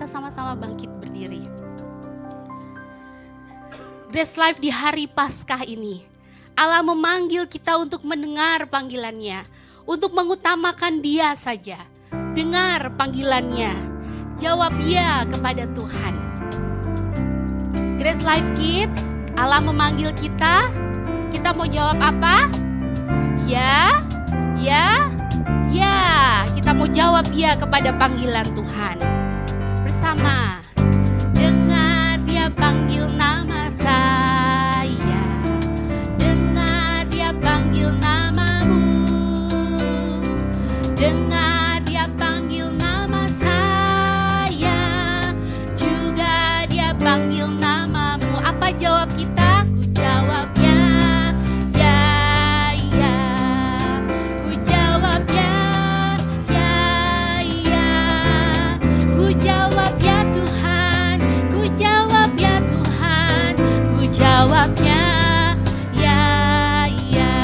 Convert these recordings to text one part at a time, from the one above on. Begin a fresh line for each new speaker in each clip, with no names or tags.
kita sama-sama bangkit berdiri. Grace Life di hari Paskah ini, Allah memanggil kita untuk mendengar panggilannya, untuk mengutamakan Dia saja. Dengar panggilannya, jawab ya kepada Tuhan. Grace Life Kids, Allah memanggil kita mau jawab apa? Ya, ya, ya. Kita mau jawab ya kepada panggilan Tuhan. Bersama, dengar Dia panggil nama saya, dengar Dia panggil namamu, dengar Dia panggil nama saya, juga Dia panggil namamu. Apa jawab kita? Ku jawab ya. Jawabnya ya, ya.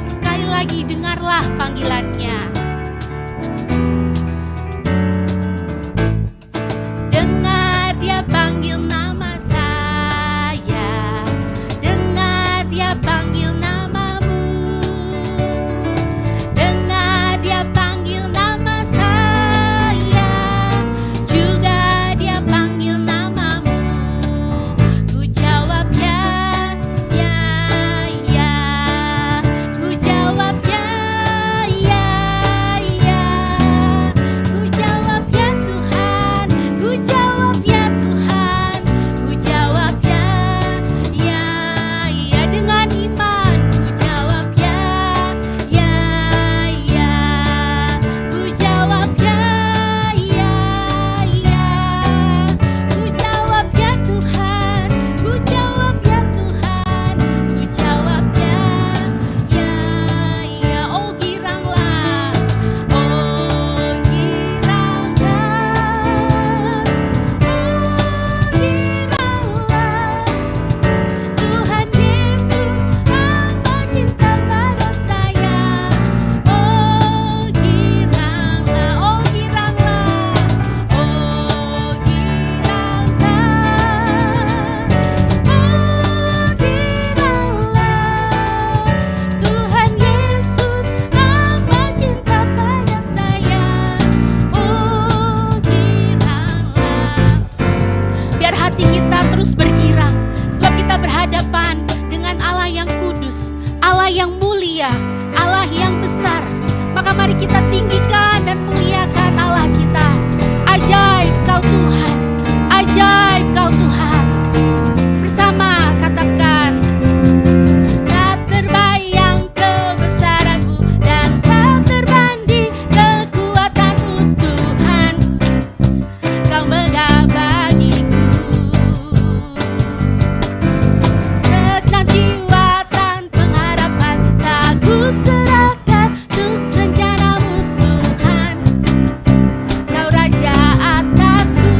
Sekali lagi dengarlah panggilannya. Dengar Dia panggil nama saya, dengar Dia panggil namamu, dengar Dia panggil nama saya, juga Dia panggil namamu. Ku jawab ya, ya, ya. Ku jawab ya, ya, ya. Ku jawab ya Tuhan, ku jawab ya Tuhan, ku jawab ya, ya, ya. Dengan iman ku jawab ya, ya, ya. Ku jawab ya, ya, ya. Ku jawab ya Tuhan, ku jawab ya Tuhan, ku jawab ya, ya, ya. Oh giranglah, oh giranglah, Tuhan Yesus amat cinta pada saya. Oh giranglah, oh giranglah, oh giranglah, Tuhan Yesus amat cinta pada saya. Oh giranglah. Biar hati kita terus bergirang, sebab kita berhadapan dengan Allah yang kudus, Allah yang mulia, Allah yang besar. Maka mari kita tinggikan dan muliakan Allah kita. Ajaib Kau Tuhan, ajaib Kau Tuhan. Bersama katakan, tak terbayang kebesaran-Mu dan tak terbanding kekuatan-Mu Tuhan. Kau megah bagiku, segenap jiwa dan pengharapan tak ku serahkan untuk rencana-Mu Tuhan. Kau Raja atasku,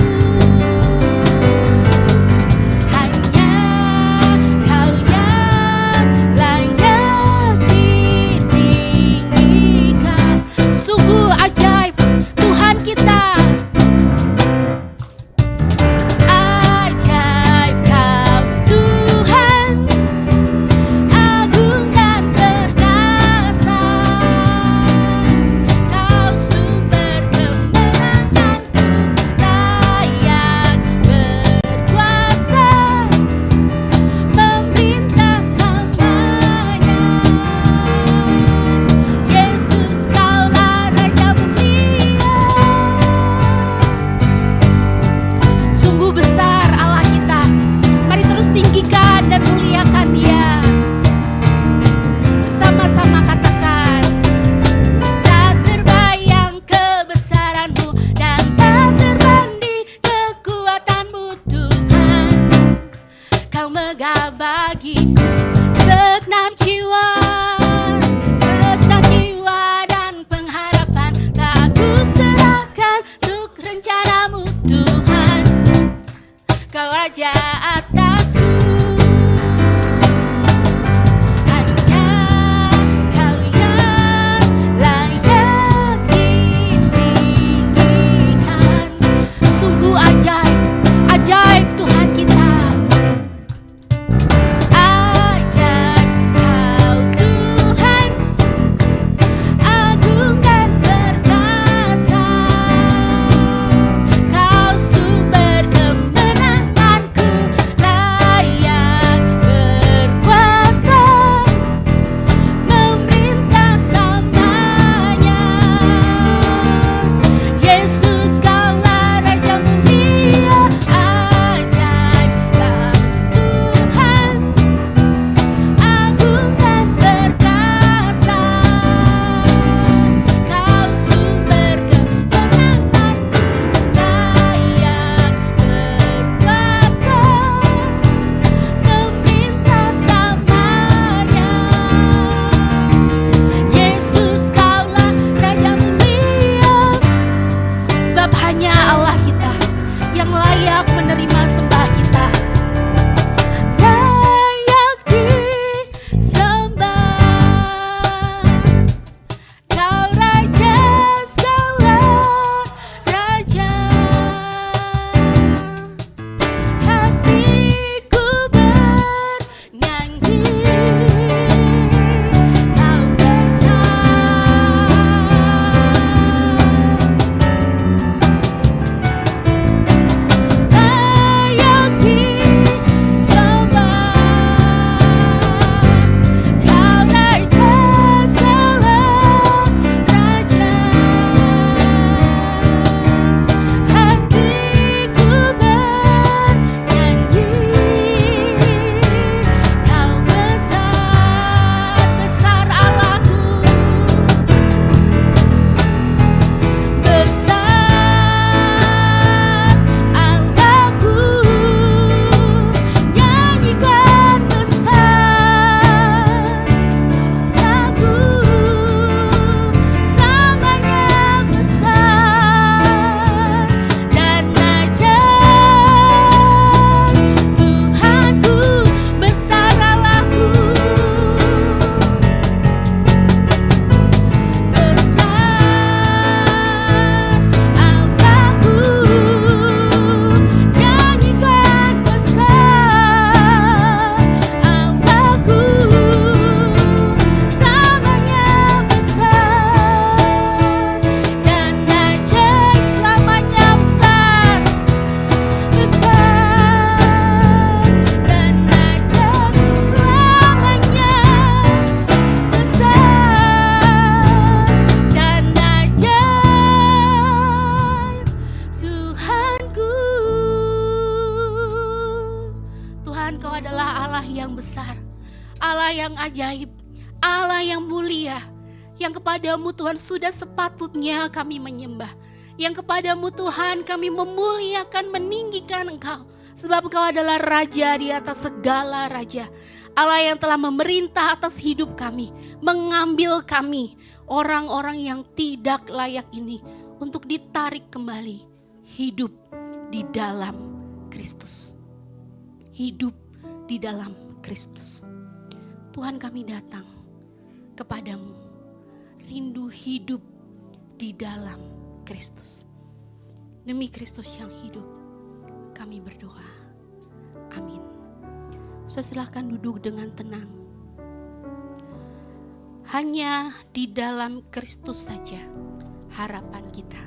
ajaib, Allah yang mulia, yang kepadamu Tuhan sudah sepatutnya kami menyembah, yang kepadamu Tuhan kami memuliakan, meninggikan Engkau, sebab Engkau adalah Raja di atas segala raja, Allah yang telah memerintah atas hidup kami, mengambil kami, orang-orang yang tidak layak ini, untuk ditarik kembali hidup di dalam Kristus. Hidup di dalam Kristus. Tuhan, kami datang kepadamu, rindu hidup di dalam Kristus. Demi Kristus yang hidup, kami berdoa. Amin. Silakan duduk dengan tenang. Hanya di dalam Kristus saja harapan kita.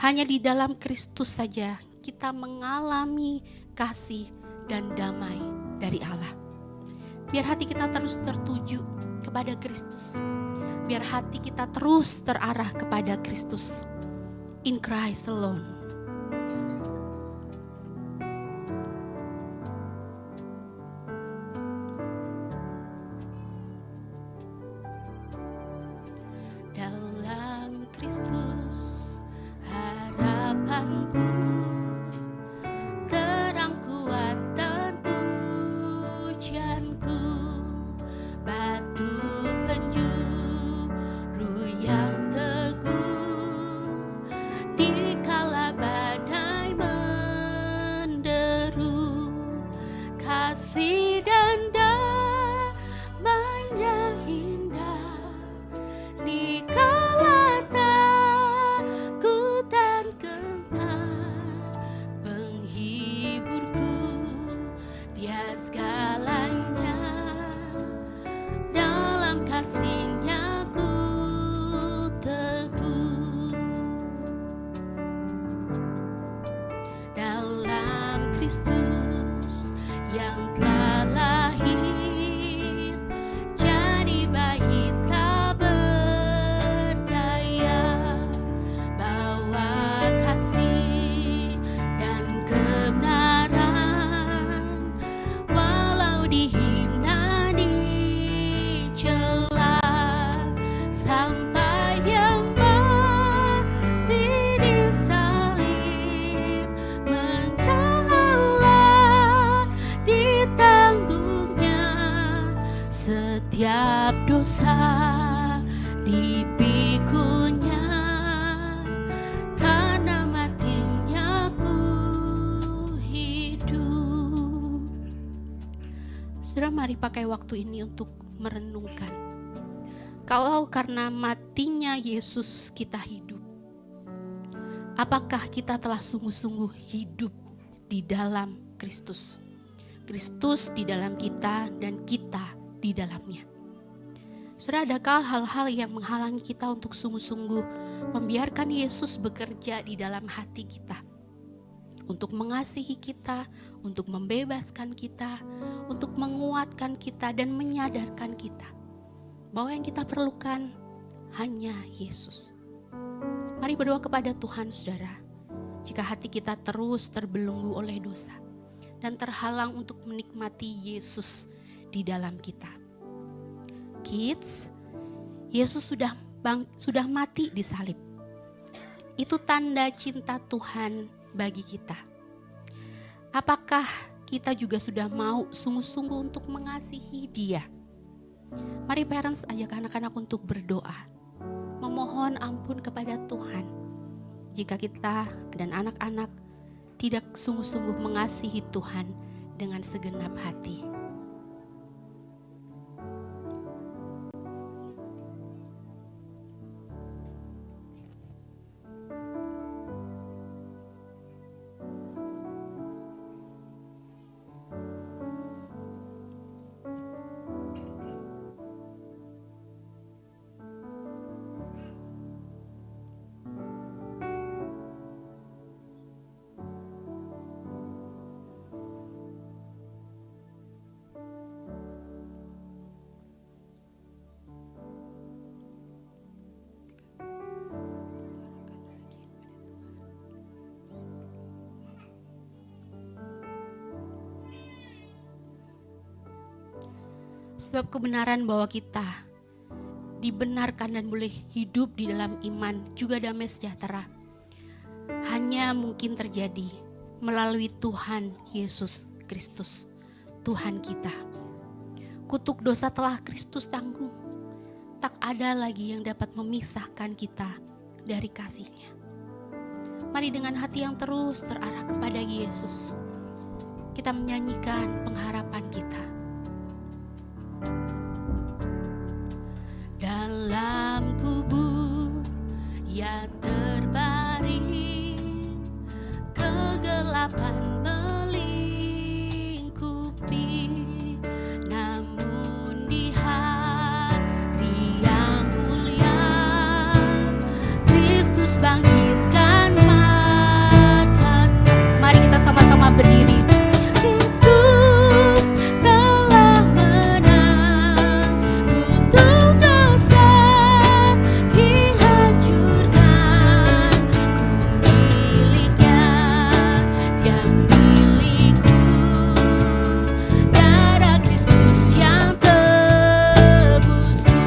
Hanya di dalam Kristus saja kita mengalami kasih dan damai dari Allah. Biar hati kita terus tertuju kepada Kristus. Biar hati kita terus terarah kepada Kristus. In Christ alone. Dalam Kristus harapanku, terang kuat dan pujianku, batu penjuru yang teguh, dikala badai menderu, kasih dan damai-Nya indah, dikala takut dan gentar, penghiburku Dia segalanya, dalam kasih-Nya ku teguh. Dalam Kristus yang telah lahir, jadi bayi tak berdaya, bawa kasih dan kebenaran, walau dihina, dicela, sampai Dia mati di salib, mengalah ditanggungnya setiap dosa, dipikulnya karena matinya ku hidup. Saudara, mari pakai waktu ini untuk merenungkan. Kalau karena matinya Yesus kita hidup, apakah kita telah sungguh-sungguh hidup di dalam Kristus? Kristus di dalam kita dan kita di dalamnya. Saudara, adakah hal-hal yang menghalangi kita untuk sungguh-sungguh membiarkan Yesus bekerja di dalam hati kita? Untuk mengasihi kita, untuk membebaskan kita, untuk menguatkan kita dan menyadarkan kita bahwa yang kita perlukan hanya Yesus. Mari berdoa kepada Tuhan, saudara. Jika hati kita terus terbelenggu oleh dosa dan terhalang untuk menikmati Yesus di dalam kita. Kids, Yesus sudah mati di salib. Itu tanda cinta Tuhan bagi kita. Apakah kita juga sudah mau sungguh-sungguh untuk mengasihi Dia? Mari parents ajak anak-anak untuk berdoa, memohon ampun kepada Tuhan jika kita dan anak-anak tidak sungguh-sungguh mengasihi Tuhan dengan segenap hati. Sebab kebenaran bahwa kita dibenarkan dan boleh hidup di dalam iman juga damai sejahtera hanya mungkin terjadi melalui Tuhan Yesus Kristus, Tuhan kita. Kutuk dosa telah Kristus tanggung. Tak ada lagi yang dapat memisahkan kita dari kasih-Nya. Mari dengan hati yang terus terarah kepada Yesus, kita menyanyikan pengharapan kita. Dalam kubur ya terbaring, kegelapan melingkupi, namun di hari yang mulia Kristus bangkitkan makan. Mari kita sama-sama berdiri. Yesus telah menang, kutuk dosa dihancurkan, ku miliknya, dia milikku, darah Kristus yang tebusku.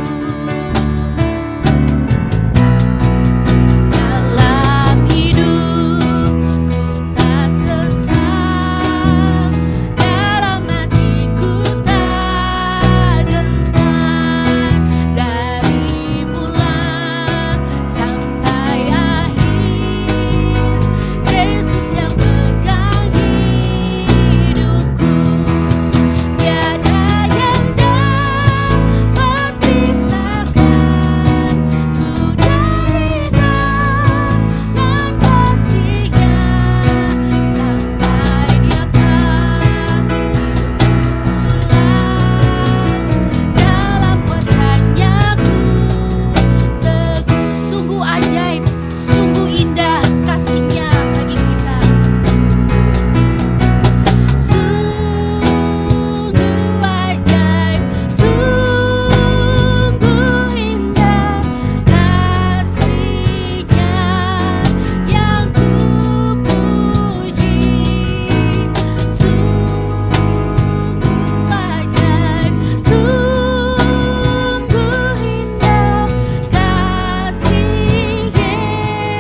Dalam hidupku tak sesal, dalam hatiku tak gentar, dari mula sampai akhir, Yesus yang pegang hidupku. Tiada yang dapat pisahkan ku dari tangan kasih-Nya, sampai Dia panggilku pulang. Dalam kuasa-Nya ku teguh. Sungguh ajaib, sungguh indah kasih-Nya bagi kita. Sungguh ajaib, sungguh indah kasih-Nya yang ku puji. Sungguh ajaib, sungguh indah kasih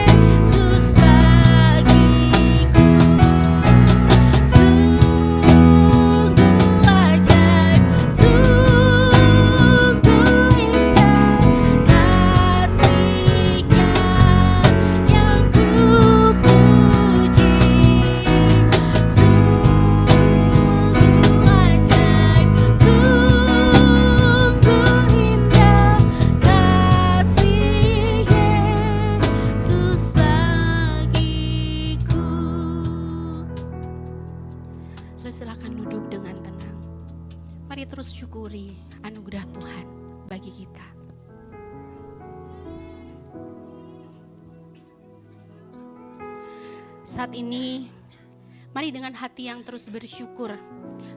Yesus bagiku. Sungguh ajaib, sungguh indah kasih-Nya yang ku puji. Sungguh ajaib, sungguh indah kasih Yesus bagiku. So, silakan duduk dengan tenang. Mari terus syukuri anugerah Tuhan bagi kita. Saat ini, mari dengan hati yang terus bersyukur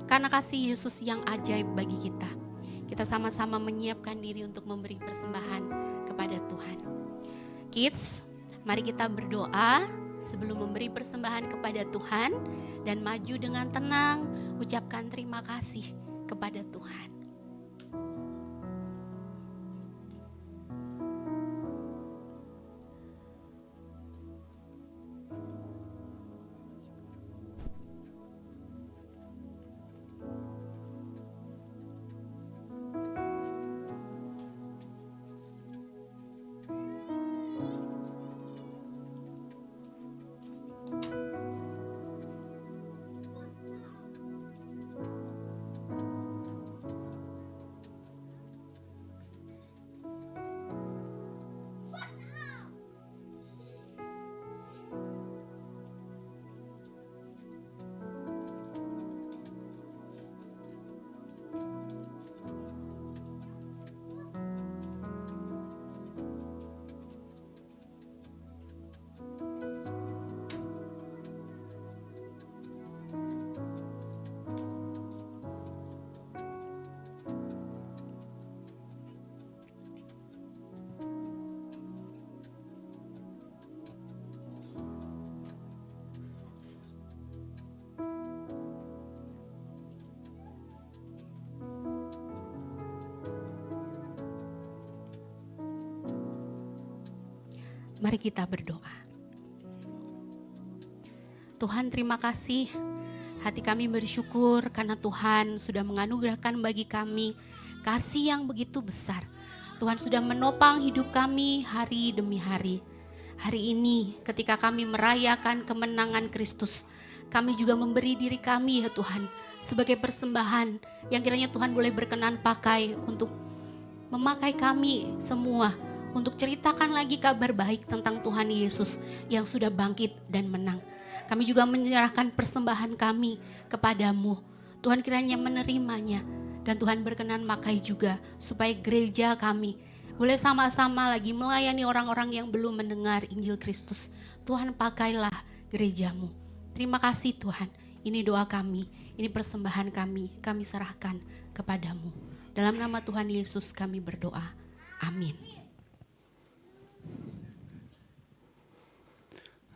karena kasih Yesus yang ajaib bagi kita. Kita sama-sama menyiapkan diri untuk memberi persembahan kepada Tuhan. Kids, mari kita berdoa sebelum memberi persembahan kepada Tuhan dan maju dengan tenang, ucapkan terima kasih kepada Tuhan. Mari kita berdoa. Tuhan, terima kasih. Hati kami bersyukur karena Tuhan sudah menganugerahkan bagi kami kasih yang begitu besar. Tuhan sudah menopang hidup kami hari demi hari. Hari ini ketika kami merayakan kemenangan Kristus, kami juga memberi diri kami ya Tuhan sebagai persembahan yang kiranya Tuhan boleh berkenan pakai untuk memakai kami semua untuk ceritakan lagi kabar baik tentang Tuhan Yesus yang sudah bangkit dan menang. Kami juga menyerahkan persembahan kami kepadamu. Tuhan kiranya menerimanya dan Tuhan berkenan pakai juga supaya gereja kami boleh sama-sama lagi melayani orang-orang yang belum mendengar Injil Kristus. Tuhan pakailah gerejamu. Terima kasih Tuhan. Ini doa kami, ini persembahan kami serahkan kepadamu. Dalam nama Tuhan Yesus kami berdoa. Amin.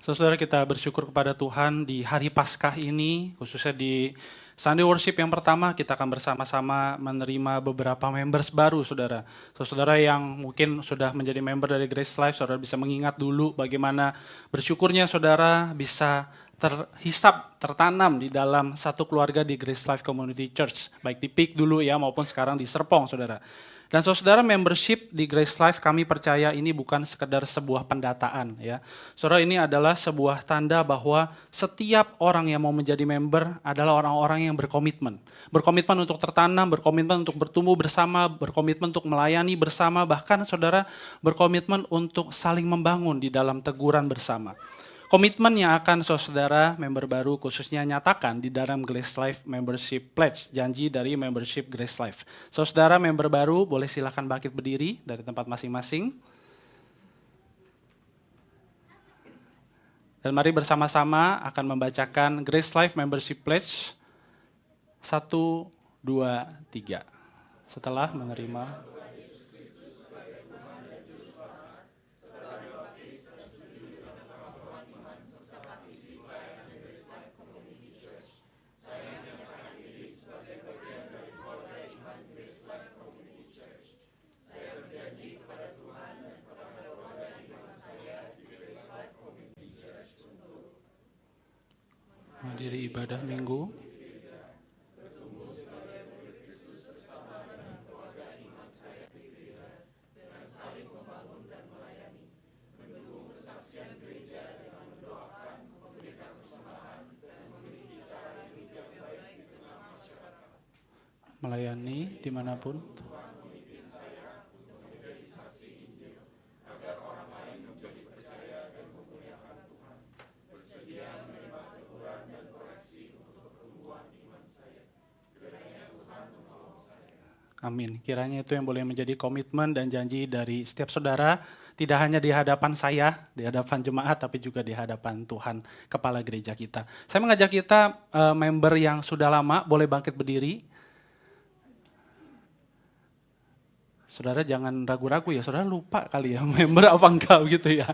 Saudara, kita bersyukur kepada Tuhan di hari Paskah ini, khususnya di Sunday Worship yang pertama, kita akan bersama-sama menerima beberapa members baru, saudara. Saudara yang mungkin sudah menjadi member dari Grace Life, saudara bisa mengingat dulu bagaimana bersyukurnya saudara bisa terhisap, tertanam di dalam satu keluarga di Grace Life Community Church, baik di PIK dulu ya maupun sekarang di Serpong, saudara. Dan saudara, membership di Grace Life kami percaya ini bukan sekedar sebuah pendataan ya. Saudara, ini adalah sebuah tanda bahwa setiap orang yang mau menjadi member adalah orang-orang yang berkomitmen. Berkomitmen untuk tertanam, berkomitmen untuk bertumbuh bersama, berkomitmen untuk melayani bersama, bahkan saudara berkomitmen untuk saling membangun di dalam teguran bersama. Komitmen yang akan saudara member baru khususnya nyatakan di dalam Grace Life Membership Pledge, janji dari membership Grace Life. Saudara member baru boleh silakan bangkit berdiri dari tempat masing-masing. Dan mari bersama-sama akan membacakan Grace Life Membership Pledge 1, 2, 3. Setelah menerima menghadiri ibadah minggu, melayani dimanapun, amin. Kiranya itu yang boleh menjadi komitmen dan janji dari setiap saudara, tidak hanya di hadapan saya, di hadapan jemaat, tapi juga di hadapan Tuhan, Kepala Gereja kita. Saya mengajak kita member yang sudah lama, boleh bangkit berdiri. Saudara jangan ragu-ragu ya, saudara lupa kali ya member apa enggak gitu ya.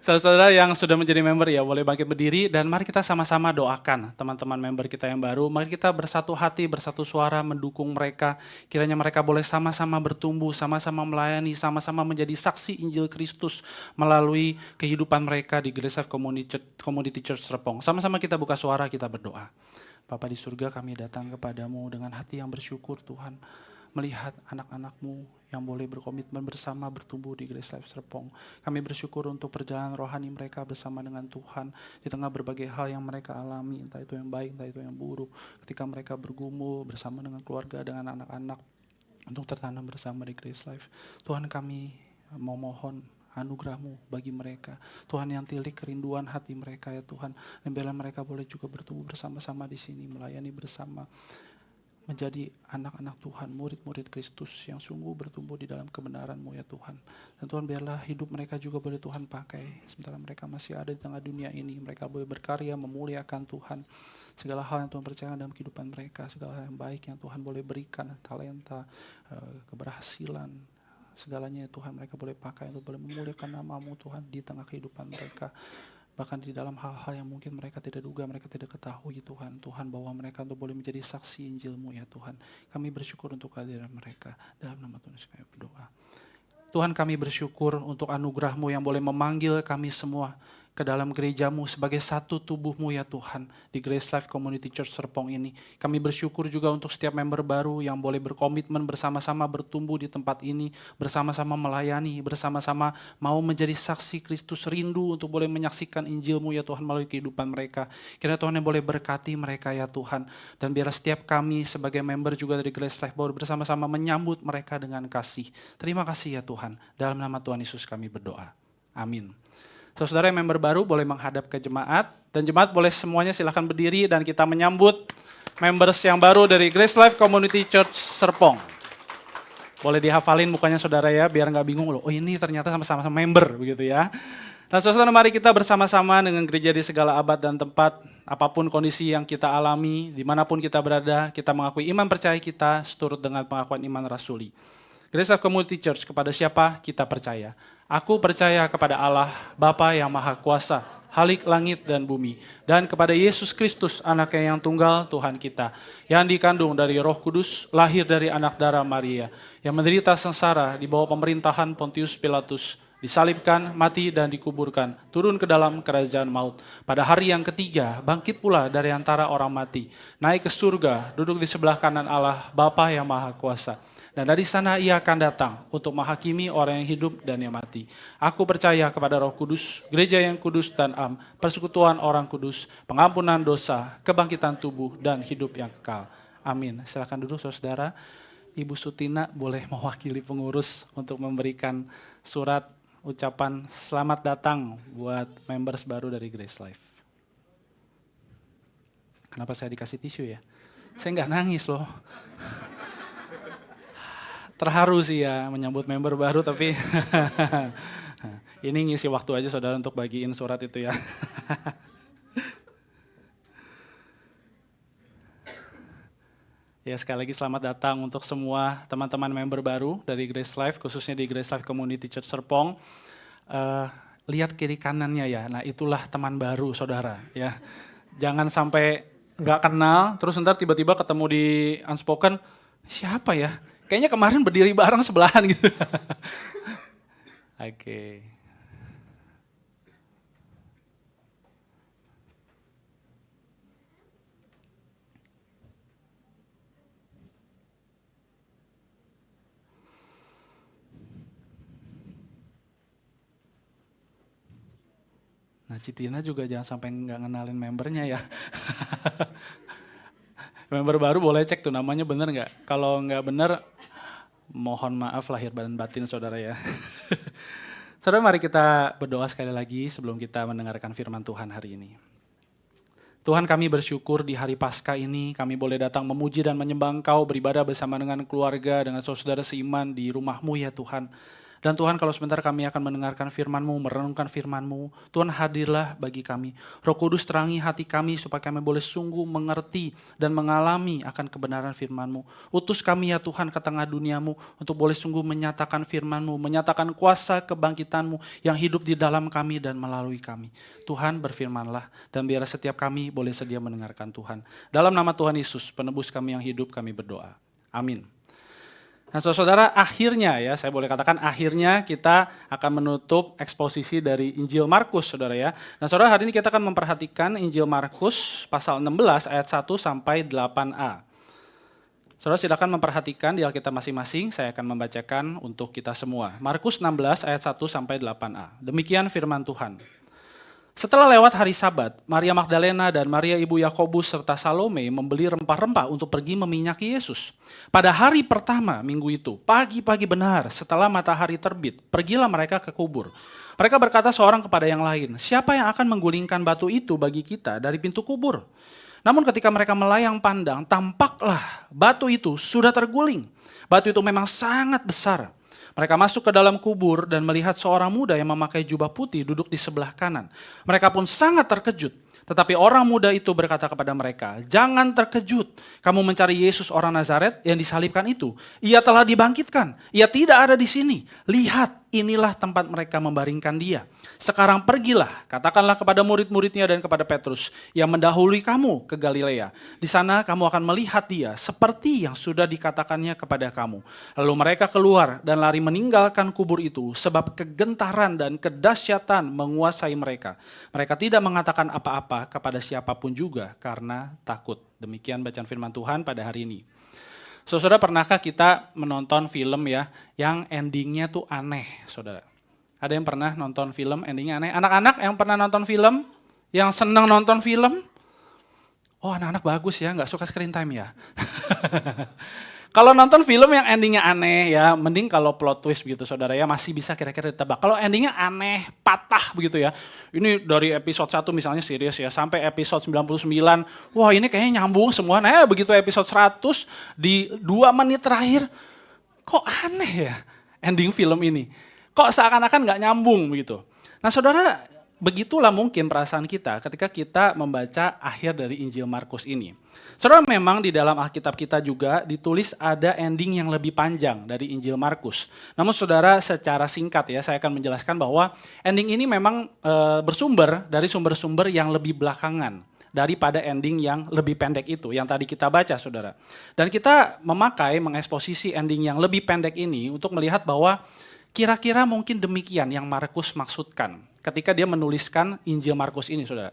Saudara yang sudah menjadi member ya boleh bangkit berdiri dan mari kita sama-sama doakan teman-teman member kita yang baru. Mari kita bersatu hati, bersatu suara mendukung mereka. Kiranya mereka boleh sama-sama bertumbuh, sama-sama melayani, sama-sama menjadi saksi Injil Kristus melalui kehidupan mereka di Grace Life Community Church Serpong. Sama-sama kita buka suara, kita berdoa. Bapa di surga, kami datang kepadamu dengan hati yang bersyukur Tuhan. Melihat anak-anak-Mu yang boleh berkomitmen bersama bertumbuh di Grace Life Serpong. Kami bersyukur untuk perjalanan rohani mereka bersama dengan Tuhan di tengah berbagai hal yang mereka alami, entah itu yang baik, entah itu yang buruk. Ketika mereka bergumul bersama dengan keluarga, dengan anak-anak untuk tertanam bersama di Grace Life. Tuhan, kami memohon anugerah-Mu bagi mereka. Tuhan, yang tilik kerinduan hati mereka ya Tuhan. Dan biarlah mereka boleh juga bertumbuh bersama-sama di sini, melayani bersama. Menjadi anak-anak Tuhan, murid-murid Kristus yang sungguh bertumbuh di dalam kebenaran-Mu ya Tuhan. Dan Tuhan, biarlah hidup mereka juga boleh Tuhan pakai. Sementara mereka masih ada di tengah dunia ini, mereka boleh berkarya memuliakan Tuhan. Segala hal yang Tuhan percayakan dalam kehidupan mereka, segala hal yang baik yang Tuhan boleh berikan, talenta, keberhasilan, segalanya ya Tuhan mereka boleh pakai untuk boleh memuliakan nama-Mu Tuhan di tengah kehidupan mereka. Bahkan di dalam hal-hal yang mungkin mereka tidak duga, mereka tidak ketahui Tuhan. Tuhan bawa mereka untuk boleh menjadi saksi Injil-Mu ya Tuhan. Kami bersyukur untuk kehadiran mereka. Dalam nama Tuhan Yesus kami berdoa. Tuhan kami bersyukur untuk anugerah-Mu yang boleh memanggil kami semua ke dalam gereja-Mu sebagai satu tubuh-Mu ya Tuhan di Grace Life Community Church Serpong ini. Kami bersyukur juga untuk setiap member baru yang boleh berkomitmen bersama-sama bertumbuh di tempat ini, bersama-sama melayani, bersama-sama mau menjadi saksi Kristus, rindu untuk boleh menyaksikan Injil-Mu ya Tuhan melalui kehidupan mereka. Kiranya Tuhan yang boleh berkati mereka ya Tuhan, dan biarlah setiap kami sebagai member juga dari Grace Life boleh bersama-sama menyambut mereka dengan kasih. Terima kasih ya Tuhan, dalam nama Tuhan Yesus kami berdoa. Amin. Saudara yang member baru boleh menghadap ke jemaat, dan jemaat boleh semuanya silakan berdiri dan kita menyambut members yang baru dari Grace Life Community Church Serpong. Boleh dihafalin mukanya saudara ya, biar nggak bingung loh, oh ini ternyata sama-sama member begitu ya. Dan saudara, mari kita bersama-sama dengan gereja di segala abad dan tempat, apapun kondisi yang kita alami, dimanapun kita berada, kita mengakui iman percaya kita seturut dengan pengakuan iman rasuli. Grace Life Community Church, kepada siapa kita percaya? Aku percaya kepada Allah, Bapa yang Maha Kuasa, Halik langit dan bumi, dan kepada Yesus Kristus, anaknya yang tunggal, Tuhan kita, yang dikandung dari Roh Kudus, lahir dari anak darah Maria, yang menderita sengsara di bawah pemerintahan Pontius Pilatus, disalibkan, mati dan dikuburkan, turun ke dalam kerajaan maut. Pada hari yang ketiga, bangkit pula dari antara orang mati, naik ke surga, duduk di sebelah kanan Allah, Bapa yang Maha Kuasa. Dan dari sana ia akan datang untuk menghakimi orang yang hidup dan yang mati. Aku percaya kepada Roh Kudus, gereja yang kudus dan am, persekutuan orang kudus, pengampunan dosa, kebangkitan tubuh, dan hidup yang kekal. Amin. Silakan duduk saudara. Ibu Sutina boleh mewakili pengurus untuk memberikan surat ucapan selamat datang buat members baru dari Grace Life. Kenapa saya dikasih tisu ya? Saya nggak nangis loh. Terharu sih ya menyambut member baru, tapi ini ngisi waktu aja saudara untuk bagiin surat itu ya. Ya, sekali lagi selamat datang untuk semua teman-teman member baru dari Grace Life, khususnya di Grace Life Community Church Serpong. Lihat kiri kanannya ya, nah itulah teman baru saudara ya. Jangan sampai nggak kenal, terus ntar tiba-tiba ketemu di Unspoken, siapa ya? Kayaknya kemarin berdiri bareng sebelahan gitu. Oke. Nah, Citina juga jangan sampai nggak ngenalin membernya ya. Member baru boleh cek tuh namanya bener nggak? Kalau nggak bener, mohon maaf lahir dan batin saudara ya. Saudara, mari kita berdoa sekali lagi sebelum kita mendengarkan firman Tuhan hari ini. Tuhan, kami bersyukur di hari Paskah ini kami boleh datang memuji dan menyembah Engkau, beribadah bersama dengan keluarga, dengan saudara seiman di rumah-Mu ya Tuhan. Dan Tuhan, kalau sebentar kami akan mendengarkan firman-Mu, merenungkan firman-Mu, Tuhan hadirlah bagi kami. Roh Kudus terangi hati kami supaya kami boleh sungguh mengerti dan mengalami akan kebenaran firman-Mu. Utus kami ya Tuhan ke tengah dunia-Mu untuk boleh sungguh menyatakan firman-Mu, menyatakan kuasa kebangkitan-Mu yang hidup di dalam kami dan melalui kami. Tuhan, berfirmanlah dan biarlah setiap kami boleh sedia mendengarkan Tuhan. Dalam nama Tuhan Yesus, penebus kami yang hidup, kami berdoa. Amin. Nah saudara, akhirnya ya, saya boleh katakan akhirnya kita akan menutup eksposisi dari Injil Markus saudara ya. Nah saudara, hari ini kita akan memperhatikan Injil Markus pasal 16 ayat 1 sampai 8a. Saudara silakan memperhatikan di Alkitab masing-masing, saya akan membacakan untuk kita semua. Markus 16 ayat 1 sampai 8a. Demikian firman Tuhan. Setelah lewat hari Sabat, Maria Magdalena dan Maria ibu Yakobus serta Salome membeli rempah-rempah untuk pergi meminyaki Yesus. Pada hari pertama minggu itu, pagi-pagi benar setelah matahari terbit, pergilah mereka ke kubur. Mereka berkata seorang kepada yang lain, siapa yang akan menggulingkan batu itu bagi kita dari pintu kubur? Namun ketika mereka melayang pandang, tampaklah batu itu sudah terguling. Batu itu memang sangat besar. Mereka masuk ke dalam kubur dan melihat seorang muda yang memakai jubah putih duduk di sebelah kanan. Mereka pun sangat terkejut. Tetapi orang muda itu berkata kepada mereka, jangan terkejut. Kamu mencari Yesus orang Nazaret yang disalibkan itu. Ia telah dibangkitkan. Ia tidak ada di sini. Lihat, inilah tempat mereka membaringkan dia. Sekarang pergilah, katakanlah kepada murid-muridnya dan kepada Petrus yang mendahului kamu ke Galilea. Di sana kamu akan melihat dia seperti yang sudah dikatakannya kepada kamu. Lalu mereka keluar dan lari meninggalkan kubur itu sebab kegentaran dan kedahsyatan menguasai mereka. Mereka tidak mengatakan apa-apa kepada siapapun juga karena takut. Demikian bacaan firman Tuhan pada hari ini. Saudara, pernahkah kita menonton film ya yang endingnya tuh aneh, saudara? Ada yang pernah nonton film endingnya aneh? Anak-anak yang pernah nonton film, yang senang nonton film? Oh, anak-anak bagus ya, nggak suka screen time ya. Kalau nonton film yang endingnya aneh ya, mending kalau plot twist begitu saudara ya, masih bisa kira-kira ditebak. Kalau endingnya aneh, patah begitu ya. Ini dari episode 1 misalnya serius ya, sampai episode 99, wah ini kayaknya nyambung semua. Nah begitu episode 100, di 2 menit terakhir, kok aneh ya ending film ini. Kok seakan-akan gak nyambung begitu. Nah saudara, begitulah mungkin perasaan kita ketika kita membaca akhir dari Injil Markus ini. Saudara, memang di dalam Alkitab kita juga ditulis ada ending yang lebih panjang dari Injil Markus. Namun saudara, secara singkat ya saya akan menjelaskan bahwa ending ini memang bersumber dari sumber-sumber yang lebih belakangan daripada ending yang lebih pendek itu yang tadi kita baca saudara. Dan kita mengeksposisi ending yang lebih pendek ini untuk melihat bahwa kira-kira mungkin demikian yang Markus maksudkan ketika dia menuliskan Injil Markus ini saudara.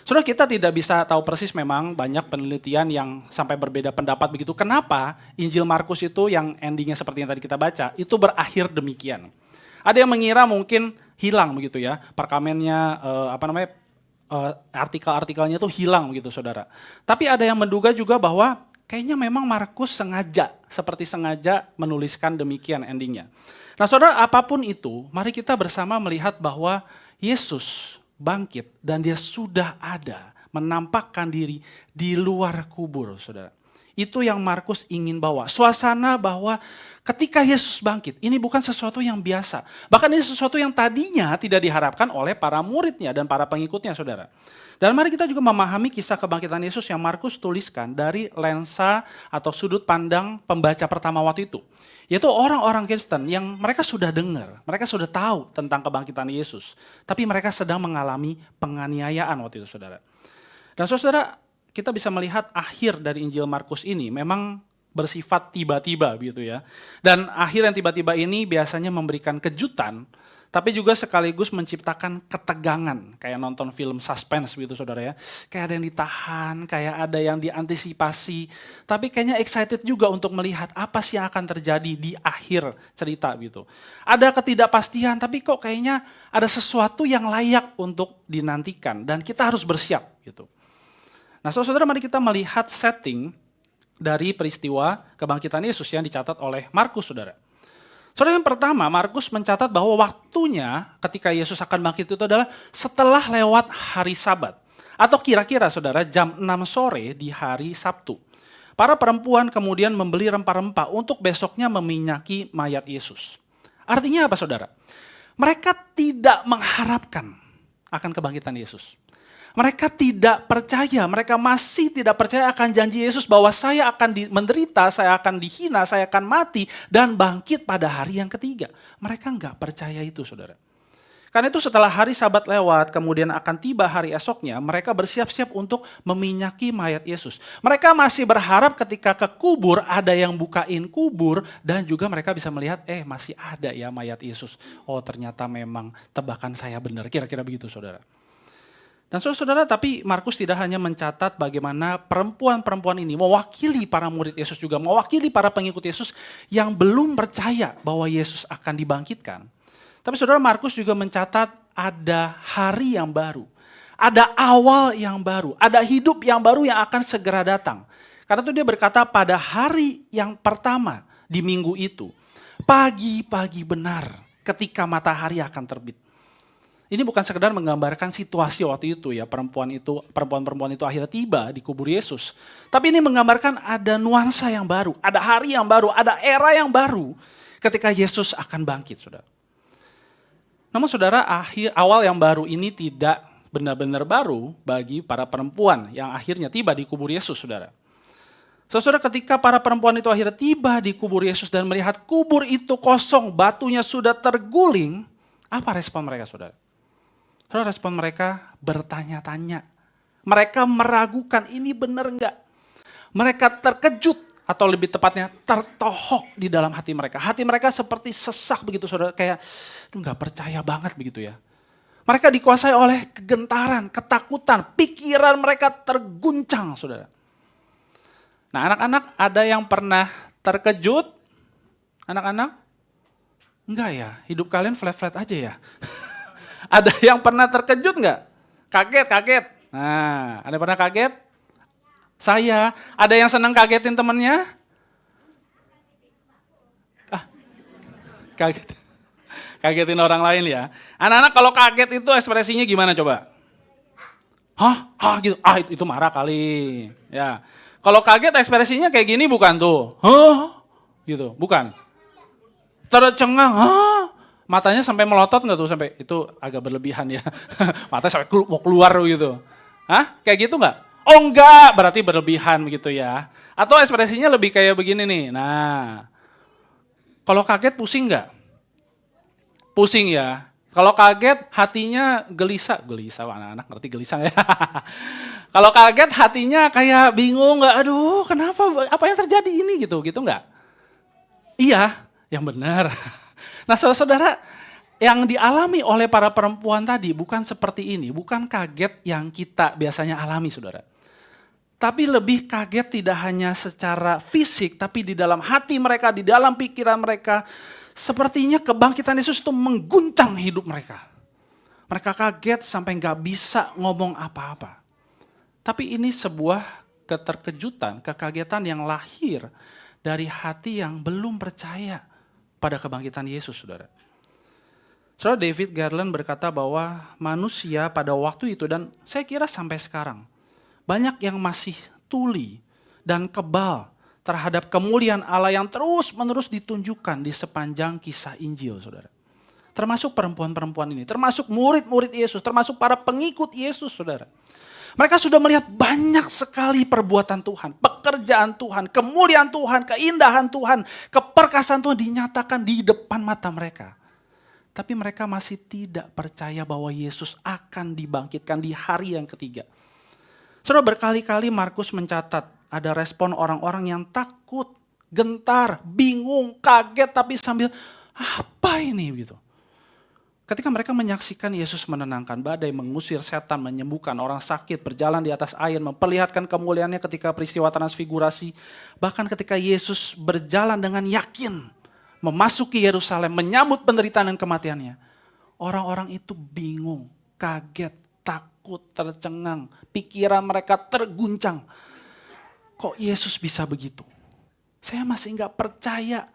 Saudara, kita tidak bisa tahu persis, memang banyak penelitian yang sampai berbeda pendapat begitu. Kenapa Injil Markus itu yang endingnya seperti yang tadi kita baca, itu berakhir demikian. Ada yang mengira mungkin hilang begitu ya, perkamennya, artikel-artikelnya itu hilang begitu saudara. Tapi ada yang menduga juga bahwa kayaknya memang Markus seperti sengaja menuliskan demikian endingnya. Nah saudara, apapun itu, mari kita bersama melihat bahwa Yesus bangkit dan dia sudah ada, menampakkan diri di luar kubur, saudara. Itu yang Markus ingin bawa. Suasana bahwa ketika Yesus bangkit, ini bukan sesuatu yang biasa. Bahkan ini sesuatu yang tadinya tidak diharapkan oleh para muridnya dan para pengikutnya, saudara. Dan mari kita juga memahami kisah kebangkitan Yesus yang Markus tuliskan dari lensa atau sudut pandang pembaca pertama waktu itu. Yaitu orang-orang Kristen yang mereka sudah dengar, mereka sudah tahu tentang kebangkitan Yesus. Tapi mereka sedang mengalami penganiayaan waktu itu saudara. Dan saudara, kita bisa melihat akhir dari Injil Markus ini memang bersifat tiba-tiba gitu ya. Dan akhir yang tiba-tiba ini biasanya memberikan kejutan, tapi juga sekaligus menciptakan ketegangan. Kayak nonton film suspense gitu saudara ya. Kayak ada yang ditahan, kayak ada yang diantisipasi. Tapi kayaknya excited juga untuk melihat apa sih yang akan terjadi di akhir cerita gitu. Ada ketidakpastian, tapi kok kayaknya ada sesuatu yang layak untuk dinantikan. Dan kita harus bersiap gitu. Nah saudara, mari kita melihat setting dari peristiwa kebangkitan Yesus yang dicatat oleh Markus saudara. Saudara, yang pertama, Markus mencatat bahwa waktunya ketika Yesus akan bangkit itu adalah setelah lewat hari Sabat. Atau kira-kira saudara jam 6 sore di hari Sabtu. Para perempuan kemudian membeli rempah-rempah untuk besoknya meminyaki mayat Yesus. Artinya apa saudara? Mereka tidak mengharapkan akan kebangkitan Yesus. Mereka tidak percaya, mereka masih tidak percaya akan janji Yesus bahwa saya akan menderita, saya akan dihina, saya akan mati dan bangkit pada hari yang ketiga. Mereka nggak percaya itu saudara. Karena itu setelah hari Sabat lewat, kemudian akan tiba hari esoknya, mereka bersiap-siap untuk meminyaki mayat Yesus. Mereka masih berharap ketika ke kubur ada yang bukain kubur dan juga mereka bisa melihat, masih ada ya mayat Yesus. Oh ternyata memang tebakan saya benar, kira-kira begitu saudara. Dan saudara, tapi Markus tidak hanya mencatat bagaimana perempuan-perempuan ini mewakili para murid Yesus juga, mewakili para pengikut Yesus yang belum percaya bahwa Yesus akan dibangkitkan. Tapi saudara, Markus juga mencatat ada hari yang baru, ada awal yang baru, ada hidup yang baru yang akan segera datang. Karena itu dia berkata pada hari yang pertama di minggu itu, pagi-pagi benar ketika matahari akan terbit. Ini bukan sekedar menggambarkan situasi waktu itu ya, perempuan-perempuan itu akhirnya tiba di kubur Yesus. Tapi ini menggambarkan ada nuansa yang baru, ada hari yang baru, ada era yang baru ketika Yesus akan bangkit, saudara. Namun saudara, awal yang baru ini tidak benar-benar baru bagi para perempuan yang akhirnya tiba di kubur Yesus, saudara. Saudara, ketika para perempuan itu akhirnya tiba di kubur Yesus dan melihat kubur itu kosong, batunya sudah terguling, apa respon mereka, saudara? Saudara, respon mereka bertanya-tanya. Mereka meragukan, ini benar enggak? Mereka terkejut, atau lebih tepatnya tertohok di dalam hati mereka. Hati mereka seperti sesak begitu, saudara. Kayak, nggak percaya banget begitu ya. Mereka dikuasai oleh kegentaran, ketakutan, pikiran mereka terguncang, saudara. Nah, anak-anak ada yang pernah terkejut? Anak-anak? Enggak ya, hidup kalian flat-flat aja ya. Ada yang pernah terkejut enggak? Kaget. Nah, ada yang pernah kaget? Saya. Ada yang senang kagetin temennya? Kaget. Kagetin orang lain ya. Anak-anak kalau kaget itu ekspresinya gimana coba? Hah? Gitu. Itu marah kali. Ya. Kalau kaget ekspresinya kayak gini bukan tuh. Hah? Gitu, bukan. Tercengang, hah? Matanya sampai melotot nggak tuh sampai itu agak berlebihan ya. Matanya sampai mau keluar gitu. Hah? Kayak gitu nggak? Oh enggak, berarti berlebihan begitu ya. Atau ekspresinya lebih kayak begini nih. Nah, kalau kaget pusing nggak? Pusing ya. Kalau kaget hatinya gelisah anak-anak ngerti gelisah ya. Kalau kaget hatinya kayak bingung nggak, aduh kenapa, apa yang terjadi ini gitu nggak? Iya, yang benar. Nah saudara, yang dialami oleh para perempuan tadi bukan seperti ini, bukan kaget yang kita biasanya alami saudara. Tapi lebih kaget tidak hanya secara fisik, tapi di dalam hati mereka, di dalam pikiran mereka, sepertinya kebangkitan Yesus itu mengguncang hidup mereka. Mereka kaget sampai nggak bisa ngomong apa-apa. Tapi ini sebuah keterkejutan, kekagetan yang lahir dari hati yang belum percaya pada kebangkitan Yesus, saudara. Saudara, David Garland berkata bahwa manusia pada waktu itu, dan saya kira sampai sekarang, banyak yang masih tuli dan kebal terhadap kemuliaan Allah yang terus-menerus ditunjukkan di sepanjang kisah Injil, saudara. Termasuk perempuan-perempuan ini, termasuk murid-murid Yesus, termasuk para pengikut Yesus, saudara. Mereka sudah melihat banyak sekali perbuatan Tuhan, pekerjaan Tuhan, kemuliaan Tuhan, keindahan Tuhan, keperkasaan Tuhan dinyatakan di depan mata mereka. Tapi mereka masih tidak percaya bahwa Yesus akan dibangkitkan di hari yang ketiga. Saudara, berkali-kali Markus mencatat ada respon orang-orang yang takut, gentar, bingung, kaget, tapi sambil apa ini gitu. Ketika mereka menyaksikan Yesus menenangkan badai, mengusir setan, menyembuhkan orang sakit, berjalan di atas air, memperlihatkan kemuliaannya ketika peristiwa transfigurasi. Bahkan ketika Yesus berjalan dengan yakin, memasuki Yerusalem, menyambut penderitaan dan kematiannya. Orang-orang itu bingung, kaget, takut, tercengang, pikiran mereka terguncang. Kok Yesus bisa begitu? Saya masih nggak percaya,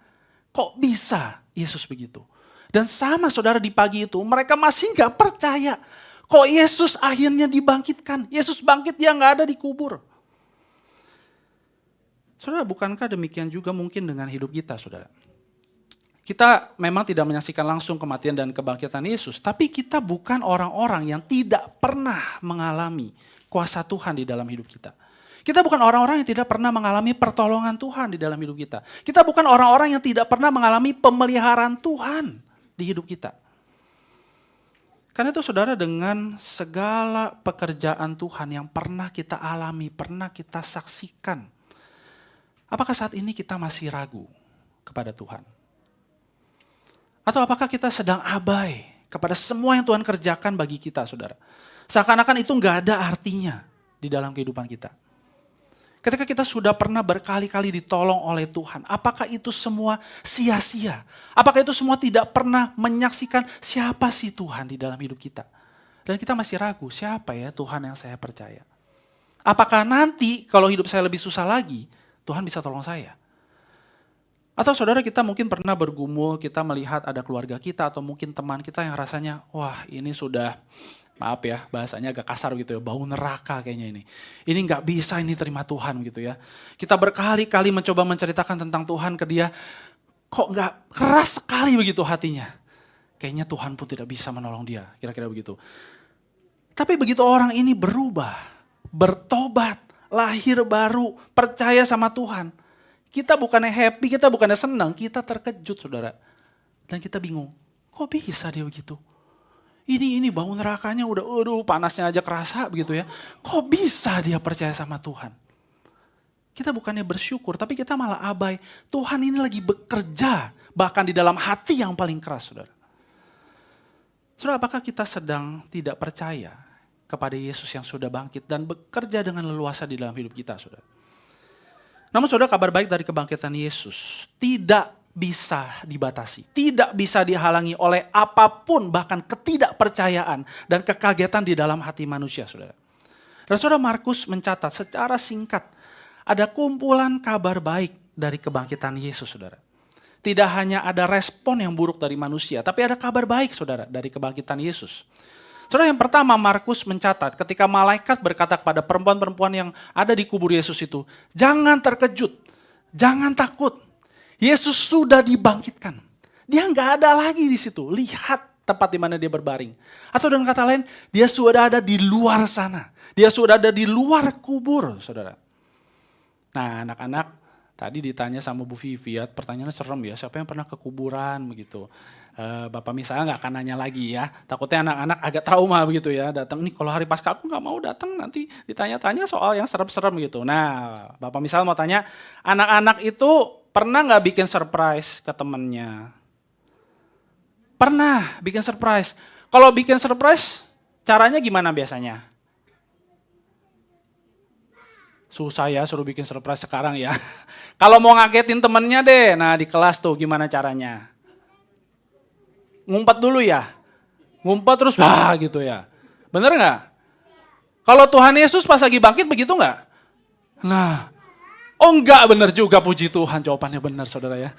kok bisa Yesus begitu? Dan sama saudara di pagi itu mereka masih gak percaya. Kok Yesus akhirnya dibangkitkan. Yesus bangkit, dia gak ada di kubur. Saudara, bukankah demikian juga mungkin dengan hidup kita saudara? Kita memang tidak menyaksikan langsung kematian dan kebangkitan Yesus. Tapi kita bukan orang-orang yang tidak pernah mengalami kuasa Tuhan di dalam hidup kita. Kita bukan orang-orang yang tidak pernah mengalami pertolongan Tuhan di dalam hidup kita. Kita bukan orang-orang yang tidak pernah mengalami pemeliharaan Tuhan di hidup kita. Karena itu saudara, dengan segala pekerjaan Tuhan yang pernah kita alami, pernah kita saksikan, apakah saat ini kita masih ragu kepada Tuhan? Atau apakah kita sedang abai kepada semua yang Tuhan kerjakan bagi kita saudara? Seakan-akan itu gak ada artinya di dalam kehidupan kita. Ketika kita sudah pernah berkali-kali ditolong oleh Tuhan, apakah itu semua sia-sia? Apakah itu semua tidak pernah menyaksikan siapa sih Tuhan di dalam hidup kita? Dan kita masih ragu, siapa ya Tuhan yang saya percaya? Apakah nanti kalau hidup saya lebih susah lagi, Tuhan bisa tolong saya? Atau saudara, kita mungkin pernah bergumul, kita melihat ada keluarga kita atau mungkin teman kita yang rasanya, wah ini sudah, maaf ya bahasanya agak kasar gitu ya, bau neraka kayaknya ini. Ini gak bisa ini terima Tuhan gitu ya. Kita berkali-kali mencoba menceritakan tentang Tuhan ke dia, kok gak keras sekali begitu hatinya. Kayaknya Tuhan pun tidak bisa menolong dia, kira-kira begitu. Tapi begitu orang ini berubah, bertobat, lahir baru, percaya sama Tuhan. Kita bukannya happy, kita bukannya senang, kita terkejut saudara. Dan kita bingung, kok bisa dia begitu? Ini bau nerakanya udah, panasnya aja kerasa begitu ya. Kok bisa dia percaya sama Tuhan? Kita bukannya bersyukur, tapi kita malah abai. Tuhan ini lagi bekerja, bahkan di dalam hati yang paling keras, saudara. Saudara, apakah kita sedang tidak percaya kepada Yesus yang sudah bangkit dan bekerja dengan leluasa di dalam hidup kita, saudara? Namun saudara, kabar baik dari kebangkitan Yesus tidak bisa dibatasi, tidak bisa dihalangi oleh apapun, bahkan ketidakpercayaan dan kekagetan di dalam hati manusia, saudara. Dan saudara, Markus mencatat secara singkat, ada kumpulan kabar baik dari kebangkitan Yesus, saudara. Tidak hanya ada respon yang buruk dari manusia, tapi ada kabar baik, saudara, dari kebangkitan Yesus. Saudara, yang pertama Markus mencatat ketika malaikat berkata kepada perempuan-perempuan yang ada di kubur Yesus itu, jangan terkejut, jangan takut. Yesus sudah dibangkitkan. Dia nggak ada lagi di situ. Lihat tempat di mana dia berbaring. Atau dengan kata lain, dia sudah ada di luar sana. Dia sudah ada di luar kubur, saudara. Nah, anak-anak tadi ditanya sama Bu Vivi, ya, pertanyaannya serem ya, siapa yang pernah ke kuburan begitu. Bapak misalnya nggak akan nanya lagi ya. Takutnya anak-anak agak trauma begitu ya. Datang nih kalau hari Paskah aku nggak mau datang, nanti ditanya-tanya soal yang serem-serem gitu. Nah, Bapak misalnya mau tanya, anak-anak itu pernah nggak bikin surprise ke temennya? Pernah bikin surprise. Kalau bikin surprise, caranya gimana biasanya? Susah ya suruh bikin surprise sekarang ya. Kalau mau ngagetin temennya deh, nah di kelas tuh gimana caranya? Ngumpet dulu ya? Ngumpet terus gitu ya. Bener nggak? Kalau Tuhan Yesus pas lagi bangkit begitu nggak? Nah, oh enggak, benar juga, puji Tuhan, jawabannya benar saudara ya.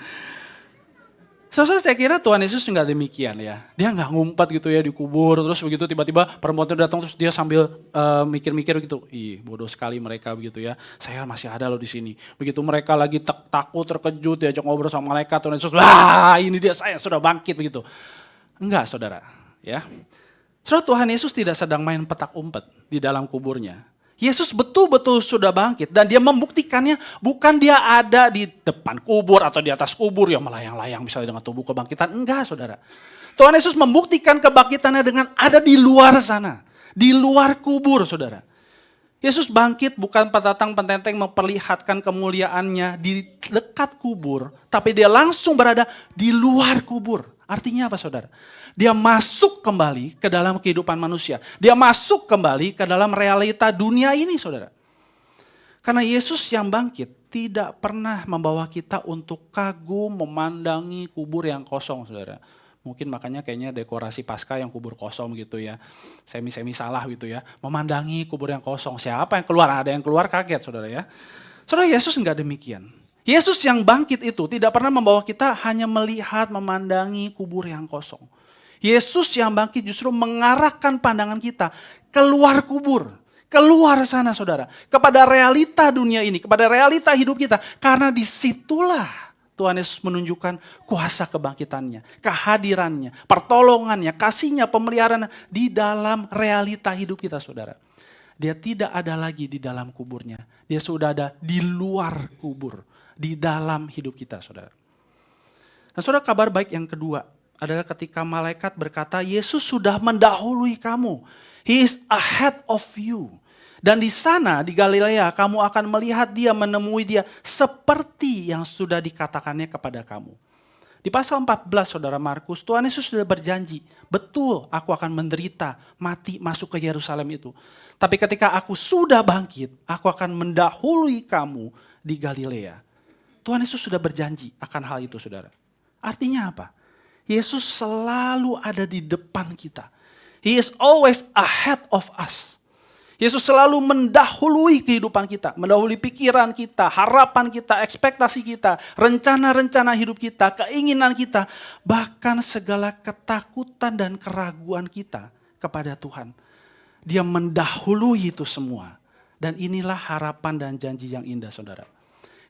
Saudara, saya kira Tuhan Yesus enggak demikian ya. Dia enggak ngumpet gitu ya di kubur, terus begitu tiba-tiba perempuan itu datang terus dia sambil mikir-mikir gitu. Ih, bodoh sekali mereka begitu ya. Saya masih ada loh di sini. Begitu mereka lagi takut, terkejut, diajak ngobrol sama malaikat, Tuhan Yesus, wah ini dia, saya sudah bangkit begitu. Enggak saudara ya. Saudara, Tuhan Yesus tidak sedang main petak umpet di dalam kuburnya. Yesus betul-betul sudah bangkit dan dia membuktikannya bukan dia ada di depan kubur atau di atas kubur yang melayang-layang misalnya dengan tubuh kebangkitan. Enggak saudara. Tuhan Yesus membuktikan kebangkitannya dengan ada di luar sana. Di luar kubur saudara. Yesus bangkit bukan petatang pententeng memperlihatkan kemuliaannya di dekat kubur. Tapi dia langsung berada di luar kubur. Artinya apa saudara? Dia masuk kembali ke dalam kehidupan manusia. Dia masuk kembali ke dalam realita dunia ini saudara. Karena Yesus yang bangkit tidak pernah membawa kita untuk kagum memandangi kubur yang kosong saudara. Mungkin makanya kayaknya dekorasi Paskah yang kubur kosong gitu ya. Semi-semi salah gitu ya. Memandangi kubur yang kosong. Siapa yang keluar? Ada yang keluar kaget saudara ya. Saudara, Yesus enggak demikian. Yesus yang bangkit itu tidak pernah membawa kita hanya melihat, memandangi kubur yang kosong. Yesus yang bangkit justru mengarahkan pandangan kita keluar kubur. Keluar sana saudara. Kepada realita dunia ini, kepada realita hidup kita. Karena disitulah Tuhan Yesus menunjukkan kuasa kebangkitannya, kehadirannya, pertolongannya, kasihnya, pemeliharaannya di dalam realita hidup kita saudara. Dia tidak ada lagi di dalam kuburnya. Dia sudah ada di luar kubur. Di dalam hidup kita saudara. Nah saudara, kabar baik yang kedua adalah ketika malaikat berkata, Yesus sudah mendahului kamu. He is ahead of you. Dan di sana di Galilea kamu akan melihat dia, menemui dia seperti yang sudah dikatakannya kepada kamu. Di pasal 14 saudara Markus, Tuhan Yesus sudah berjanji, betul aku akan menderita, mati, masuk ke Yerusalem itu. Tapi ketika aku sudah bangkit, aku akan mendahului kamu di Galilea. Tuhan Yesus sudah berjanji akan hal itu saudara. Artinya apa? Yesus selalu ada di depan kita. He is always ahead of us. Yesus selalu mendahului kehidupan kita. Mendahului pikiran kita, harapan kita, ekspektasi kita, rencana-rencana hidup kita, keinginan kita. Bahkan segala ketakutan dan keraguan kita kepada Tuhan. Dia mendahului itu semua. Dan inilah harapan dan janji yang indah saudara.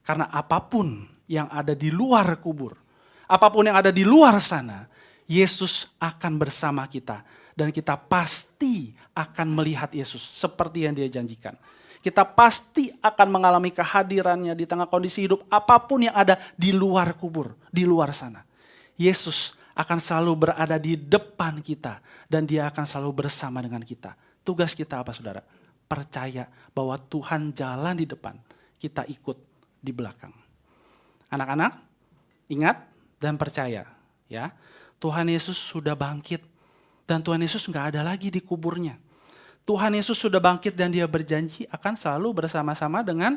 Karena apapun yang ada di luar kubur, apapun yang ada di luar sana, Yesus akan bersama kita. Dan kita pasti akan melihat Yesus seperti yang dia janjikan. Kita pasti akan mengalami kehadirannya di tengah kondisi hidup apapun yang ada di luar kubur, di luar sana. Yesus akan selalu berada di depan kita dan dia akan selalu bersama dengan kita. Tugas kita apa saudara? Percaya bahwa Tuhan jalan di depan, kita ikut di belakang. Anak-anak, ingat dan percaya ya. Tuhan Yesus sudah bangkit dan Tuhan Yesus nggak ada lagi di kuburnya. Tuhan Yesus sudah bangkit dan dia berjanji akan selalu bersama-sama dengan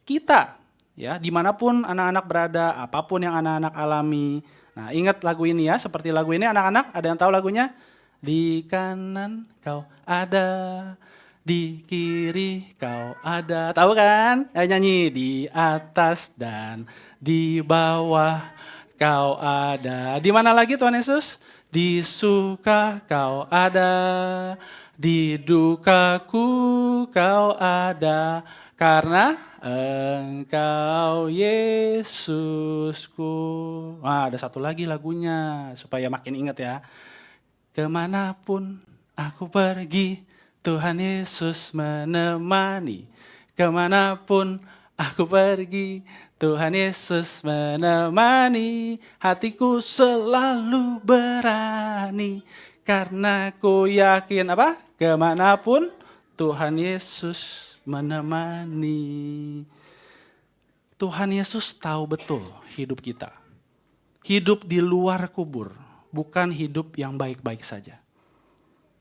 kita. Ya, dimanapun anak-anak berada, apapun yang anak-anak alami. Nah, ingat lagu ini ya, seperti lagu ini anak-anak, ada yang tahu lagunya? Di kanan kau ada, di kiri kau ada. Tahu kan? Ayo nyanyi. Di atas dan di bawah kau ada. Di mana lagi Tuhan Yesus? Di suka kau ada, di dukaku kau ada, karena Engkau Yesusku. Nah, ada satu lagi lagunya supaya makin ingat ya. Kemanapun aku pergi, Tuhan Yesus menemani. Kemanapun aku pergi, Tuhan Yesus menemani. Hatiku selalu berani, karena ku yakin apa? Kemanapun Tuhan Yesus menemani. Tuhan Yesus tahu betul hidup kita. Hidup di luar kubur, bukan hidup yang baik-baik saja.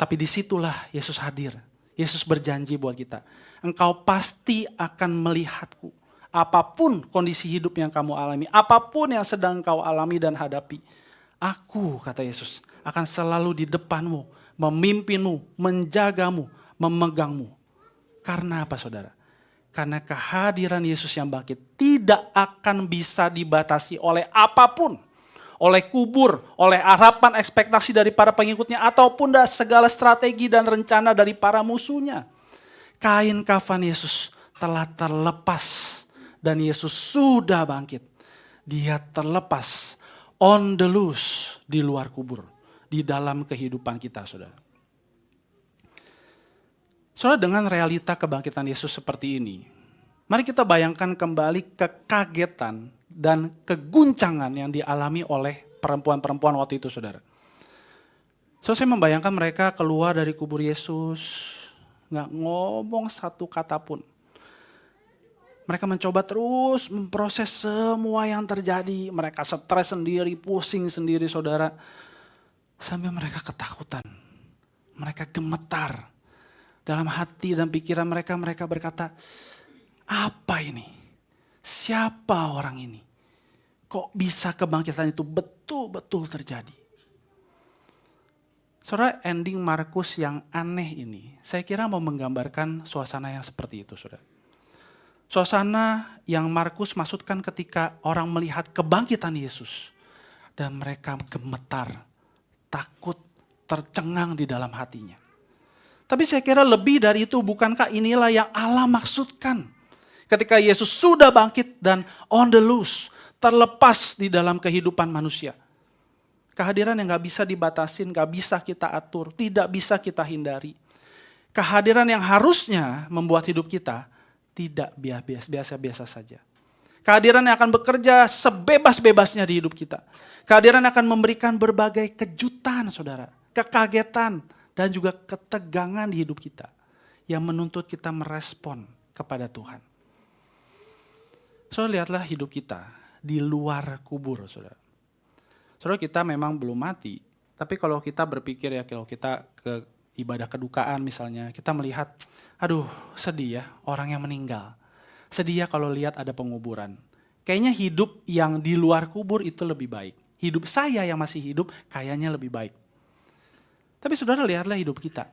Tapi disitulah Yesus hadir. Yesus berjanji buat kita. Engkau pasti akan melihatku. Apapun kondisi hidup yang kamu alami, apapun yang sedang kau alami dan hadapi. Aku, kata Yesus, akan selalu di depanmu, memimpinmu, menjagamu, memegangmu. Karena apa saudara? Karena kehadiran Yesus yang bangkit tidak akan bisa dibatasi oleh apapun. Oleh kubur, oleh harapan ekspektasi dari para pengikutnya, ataupun segala strategi dan rencana dari para musuhnya. Kain kafan Yesus telah terlepas dan Yesus sudah bangkit. Dia terlepas on the loose di luar kubur, di dalam kehidupan kita saudara. Saudara, dengan realita kebangkitan Yesus seperti ini, mari kita bayangkan kembali kekagetan dan keguncangan yang dialami oleh perempuan-perempuan waktu itu saudara. Saya membayangkan mereka keluar dari kubur Yesus, gak ngomong satu kata pun. Mereka mencoba terus memproses semua yang terjadi. Mereka stres sendiri, pusing sendiri saudara. Sambil mereka ketakutan, mereka gemetar. Dalam hati dan pikiran mereka, mereka berkata, apa ini? Siapa orang ini? Kok bisa kebangkitan itu betul-betul terjadi? Saudara, ending Markus yang aneh ini, saya kira mau menggambarkan suasana yang seperti itu, saudara. Suasana yang Markus maksudkan ketika orang melihat kebangkitan Yesus dan mereka gemetar, takut, tercengang di dalam hatinya. Tapi saya kira lebih dari itu, bukankah inilah yang Allah maksudkan ketika Yesus sudah bangkit dan on the loose, terlepas di dalam kehidupan manusia. Kehadiran yang gak bisa dibatasin, gak bisa kita atur, tidak bisa kita hindari. Kehadiran yang harusnya membuat hidup kita tidak biasa-biasa saja. Kehadiran yang akan bekerja sebebas-bebasnya di hidup kita. Kehadiran yang akan memberikan berbagai kejutan saudara, kekagetan, dan juga ketegangan di hidup kita yang menuntut kita merespon kepada Tuhan. Saudara, lihatlah hidup kita di luar kubur, saudara. Saudara, kita memang belum mati, tapi kalau kita berpikir ya, kalau kita ke ibadah kedukaan misalnya, kita melihat, aduh sedih ya orang yang meninggal. Sedih ya kalau lihat ada penguburan. Kayaknya hidup yang di luar kubur itu lebih baik. Hidup saya yang masih hidup kayaknya lebih baik. Tapi saudara, lihatlah hidup kita.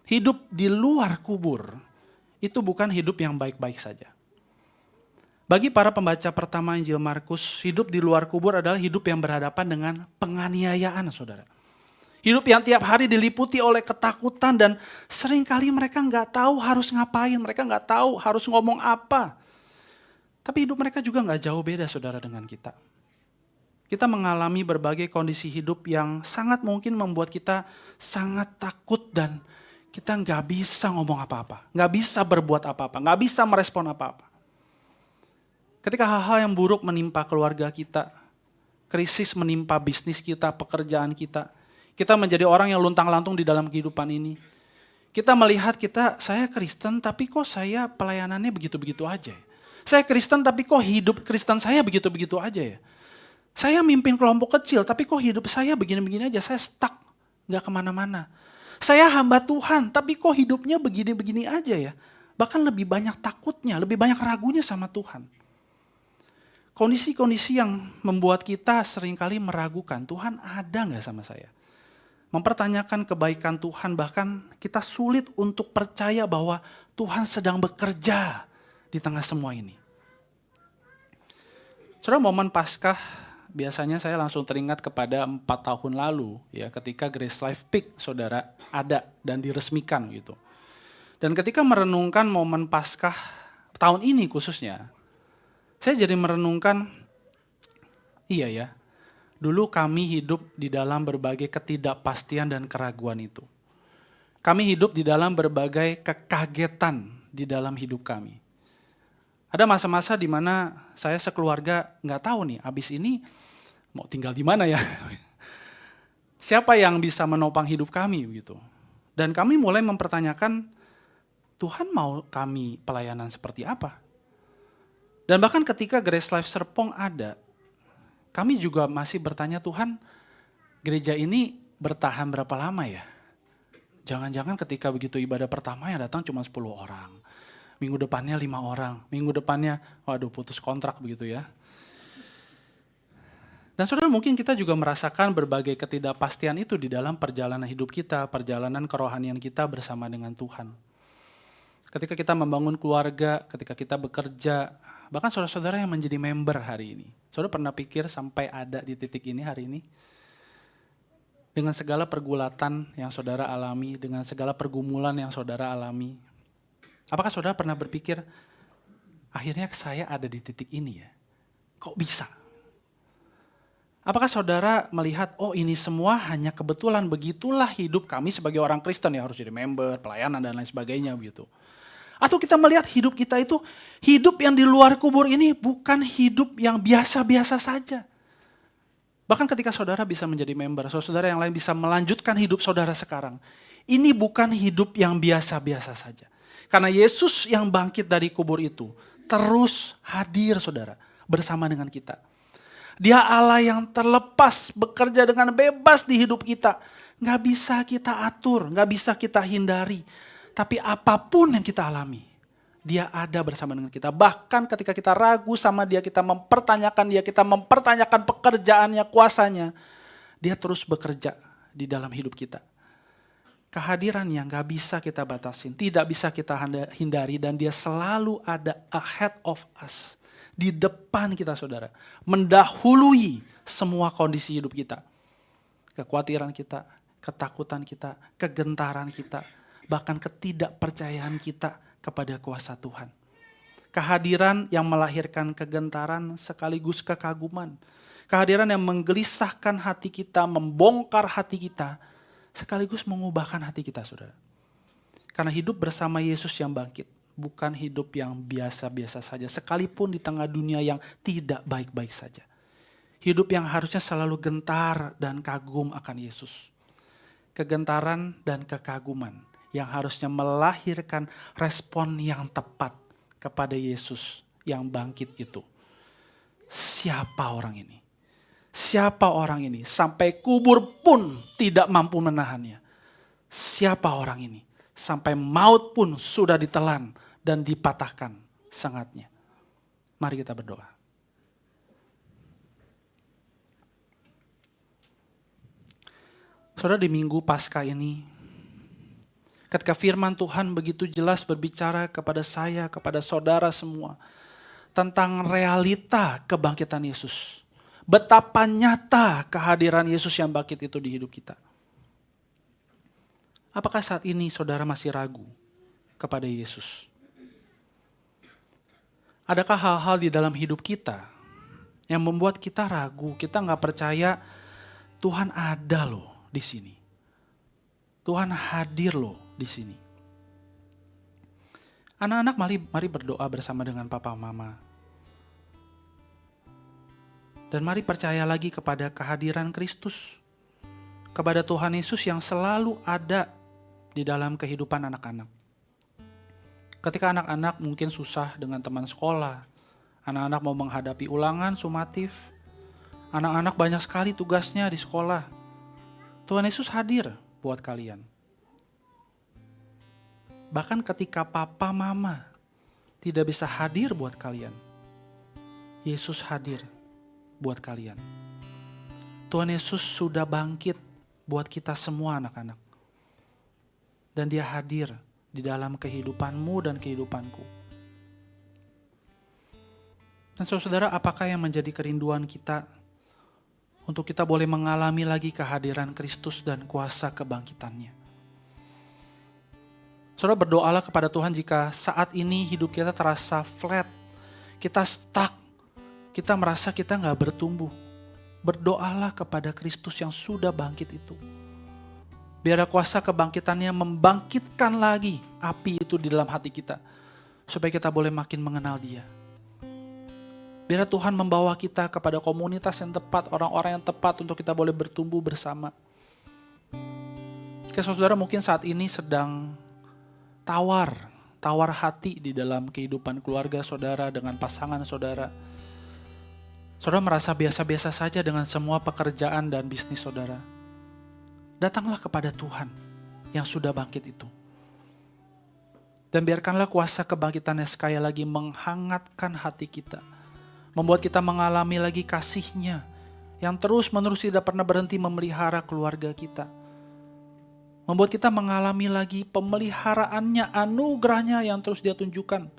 Hidup di luar kubur itu bukan hidup yang baik-baik saja. Bagi para pembaca pertama Injil Markus, hidup di luar kubur adalah hidup yang berhadapan dengan penganiayaan saudara. Hidup yang tiap hari diliputi oleh ketakutan dan seringkali mereka nggak tahu harus ngapain, mereka nggak tahu harus ngomong apa. Tapi hidup mereka juga nggak jauh beda saudara dengan kita. Kita mengalami berbagai kondisi hidup yang sangat mungkin membuat kita sangat takut dan kita nggak bisa ngomong apa-apa, nggak bisa berbuat apa-apa, nggak bisa merespon apa-apa. Ketika hal-hal yang buruk menimpa keluarga kita, krisis menimpa bisnis kita, pekerjaan kita, kita menjadi orang yang luntang-lantung di dalam kehidupan ini. Kita melihat saya Kristen tapi kok saya pelayanannya begitu-begitu aja ya. Saya Kristen tapi kok hidup Kristen saya begitu-begitu aja ya. Saya mimpin kelompok kecil tapi kok hidup saya begini-begini aja, saya stuck, gak kemana-mana. Saya hamba Tuhan tapi kok hidupnya begini-begini aja ya. Bahkan lebih banyak takutnya, lebih banyak ragunya sama Tuhan. Kondisi-kondisi yang membuat kita seringkali meragukan, Tuhan ada gak sama saya? Mempertanyakan kebaikan Tuhan, bahkan kita sulit untuk percaya bahwa Tuhan sedang bekerja di tengah semua ini. Saudara, momen Paskah biasanya saya langsung teringat kepada 4 tahun lalu ya, ketika Grace Life Peak saudara ada dan diresmikan gitu. Dan ketika merenungkan momen Paskah tahun ini khususnya, saya jadi merenungkan, iya ya, dulu kami hidup di dalam berbagai ketidakpastian dan keraguan itu. Kami hidup di dalam berbagai kekagetan di dalam hidup kami. Ada masa-masa di mana saya sekeluarga nggak tahu nih, abis ini mau tinggal di mana ya? Siapa yang bisa menopang hidup kami gitu? Dan kami mulai mempertanyakan, Tuhan mau kami pelayanan seperti apa? Dan bahkan ketika Grace Life Serpong ada, kami juga masih bertanya, Tuhan, gereja ini bertahan berapa lama ya? Jangan-jangan ketika begitu ibadah pertama yang datang cuma 10 orang. Minggu depannya 5 orang. Minggu depannya, waduh putus kontrak begitu ya. Dan saudara, mungkin kita juga merasakan berbagai ketidakpastian itu di dalam perjalanan hidup kita, perjalanan kerohanian kita bersama dengan Tuhan. Ketika kita membangun keluarga, ketika kita bekerja, bahkan saudara-saudara yang menjadi member hari ini. Saudara pernah pikir sampai ada di titik ini hari ini? Dengan segala pergulatan yang saudara alami, dengan segala pergumulan yang saudara alami. Apakah saudara pernah berpikir, akhirnya saya ada di titik ini ya? Kok bisa? Apakah saudara melihat, oh ini semua hanya kebetulan, begitulah hidup kami sebagai orang Kristen ya, harus jadi member, pelayanan dan lain sebagainya begitu. Atau kita melihat hidup kita itu, hidup yang di luar kubur ini bukan hidup yang biasa-biasa saja. Bahkan ketika saudara bisa menjadi member, saudara yang lain bisa melanjutkan hidup saudara sekarang. Ini bukan hidup yang biasa-biasa saja. Karena Yesus yang bangkit dari kubur itu terus hadir saudara bersama dengan kita. Dia Allah yang terlepas bekerja dengan bebas di hidup kita. Gak bisa kita atur, gak bisa kita hindari. Tapi apapun yang kita alami, dia ada bersama dengan kita. Bahkan ketika kita ragu sama dia, kita mempertanyakan pekerjaannya, kuasanya. Dia terus bekerja di dalam hidup kita. Kehadiran yang gak bisa kita batasin, tidak bisa kita hindari. Dan dia selalu ada ahead of us. Di depan kita saudara. Mendahului semua kondisi hidup kita. Kekhawatiran kita, ketakutan kita, kegentaran kita. Bahkan ketidakpercayaan kita kepada kuasa Tuhan. Kehadiran yang melahirkan kegentaran sekaligus kekaguman. Kehadiran yang menggelisahkan hati kita, membongkar hati kita. Sekaligus mengubahkan hati kita saudara. Karena hidup bersama Yesus yang bangkit. Bukan hidup yang biasa-biasa saja. Sekalipun di tengah dunia yang tidak baik-baik saja. Hidup yang harusnya selalu gentar dan kagum akan Yesus. Kegentaran dan kekaguman yang harusnya melahirkan respon yang tepat kepada Yesus yang bangkit itu. Siapa orang ini? Siapa orang ini? Sampai kubur pun tidak mampu menahannya. Siapa orang ini? Sampai maut pun sudah ditelan dan dipatahkan sengatnya. Mari kita berdoa. Saudara, di Minggu Paskah ini, ketika firman Tuhan begitu jelas berbicara kepada saya, kepada saudara semua, tentang realita kebangkitan Yesus. Betapa nyata kehadiran Yesus yang bangkit itu di hidup kita. Apakah saat ini saudara masih ragu kepada Yesus? Adakah hal-hal di dalam hidup kita yang membuat kita ragu, kita gak percaya Tuhan ada loh di sini. Tuhan hadir loh di sini. Anak-anak, mari berdoa bersama dengan papa mama. Dan mari percaya lagi kepada kehadiran Kristus, kepada Tuhan Yesus yang selalu ada di dalam kehidupan anak-anak. Ketika anak-anak mungkin susah dengan teman sekolah, anak-anak mau menghadapi ulangan sumatif, anak-anak banyak sekali tugasnya di sekolah, Tuhan Yesus hadir buat kalian. Bahkan ketika papa mama tidak bisa hadir buat kalian, Yesus hadir buat kalian. Tuhan Yesus sudah bangkit buat kita semua anak-anak. Dan dia hadir di dalam kehidupanmu dan kehidupanku. Dan saudara, apakah yang menjadi kerinduan kita untuk kita boleh mengalami lagi kehadiran Kristus dan kuasa kebangkitannya? Saudara, berdoalah kepada Tuhan jika saat ini hidup kita terasa flat, kita stuck, kita merasa kita gak bertumbuh. Berdoalah kepada Kristus yang sudah bangkit itu. Biar kuasa kebangkitannya membangkitkan lagi api itu di dalam hati kita. Supaya kita boleh makin mengenal Dia. Biar Tuhan membawa kita kepada komunitas yang tepat, orang-orang yang tepat untuk kita boleh bertumbuh bersama. Jika saudara mungkin saat ini sedang tawar hati di dalam kehidupan keluarga saudara dengan pasangan saudara. Saudara merasa biasa-biasa saja dengan semua pekerjaan dan bisnis saudara. Datanglah kepada Tuhan yang sudah bangkit itu. Dan biarkanlah kuasa kebangkitannya sekali lagi menghangatkan hati kita. Membuat kita mengalami lagi kasih-Nya yang terus-menerus tidak pernah berhenti memelihara keluarga kita. Membuat kita mengalami lagi pemeliharaannya, anugerahnya yang terus Dia tunjukkan.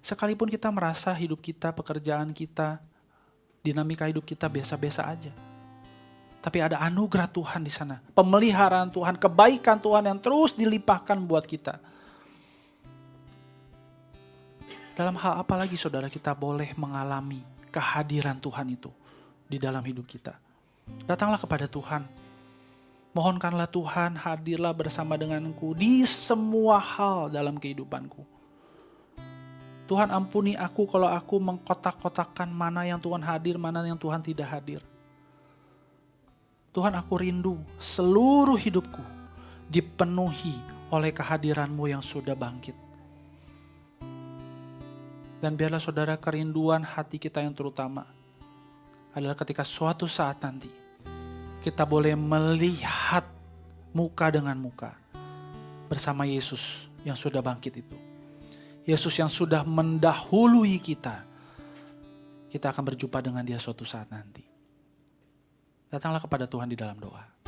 Sekalipun kita merasa hidup kita, pekerjaan kita, dinamika hidup kita biasa-biasa aja. Tapi ada anugerah Tuhan di sana. Pemeliharaan Tuhan, kebaikan Tuhan yang terus dilimpahkan buat kita. Dalam hal apa lagi saudara kita boleh mengalami kehadiran Tuhan itu di dalam hidup kita? Datanglah kepada Tuhan. Mohonkanlah Tuhan hadirlah bersama denganku di semua hal dalam kehidupanku. Tuhan ampuni aku kalau aku mengkotak-kotakkan mana yang Tuhan hadir, mana yang Tuhan tidak hadir. Tuhan, aku rindu seluruh hidupku dipenuhi oleh kehadiran-Mu yang sudah bangkit. Dan biarlah saudara kerinduan hati kita yang terutama adalah ketika suatu saat nanti kita boleh melihat muka dengan muka bersama Yesus yang sudah bangkit itu. Yesus yang sudah mendahului kita. Kita akan berjumpa dengan Dia suatu saat nanti. Datanglah kepada Tuhan di dalam doa.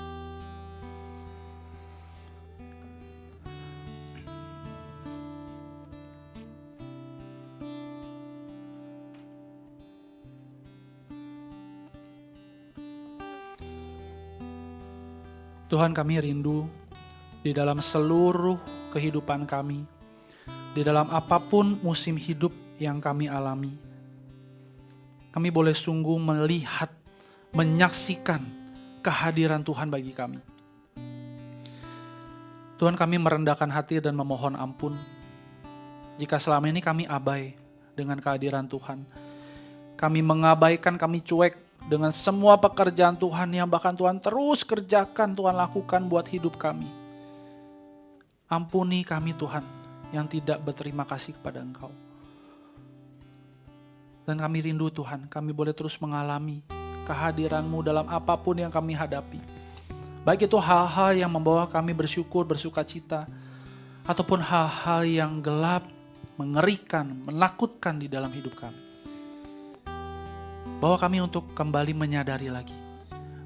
Tuhan, kami rindu di dalam seluruh kehidupan kami, di dalam apapun musim hidup yang kami alami, kami boleh sungguh melihat, menyaksikan kehadiran Tuhan bagi kami. Tuhan, kami merendahkan hati dan memohon ampun jika selama ini kami abai dengan kehadiran Tuhan. Kami mengabaikan, kami cuek dengan semua pekerjaan Tuhan yang bahkan Tuhan terus kerjakan, Tuhan lakukan buat hidup kami. Ampuni kami Tuhan yang tidak berterima kasih kepada Engkau. Dan kami rindu Tuhan, kami boleh terus mengalami kehadiran-Mu dalam apapun yang kami hadapi. Baik itu hal-hal yang membawa kami bersyukur, bersuka cita, ataupun hal-hal yang gelap, mengerikan, menakutkan di dalam hidup kami. Bawa kami untuk kembali menyadari lagi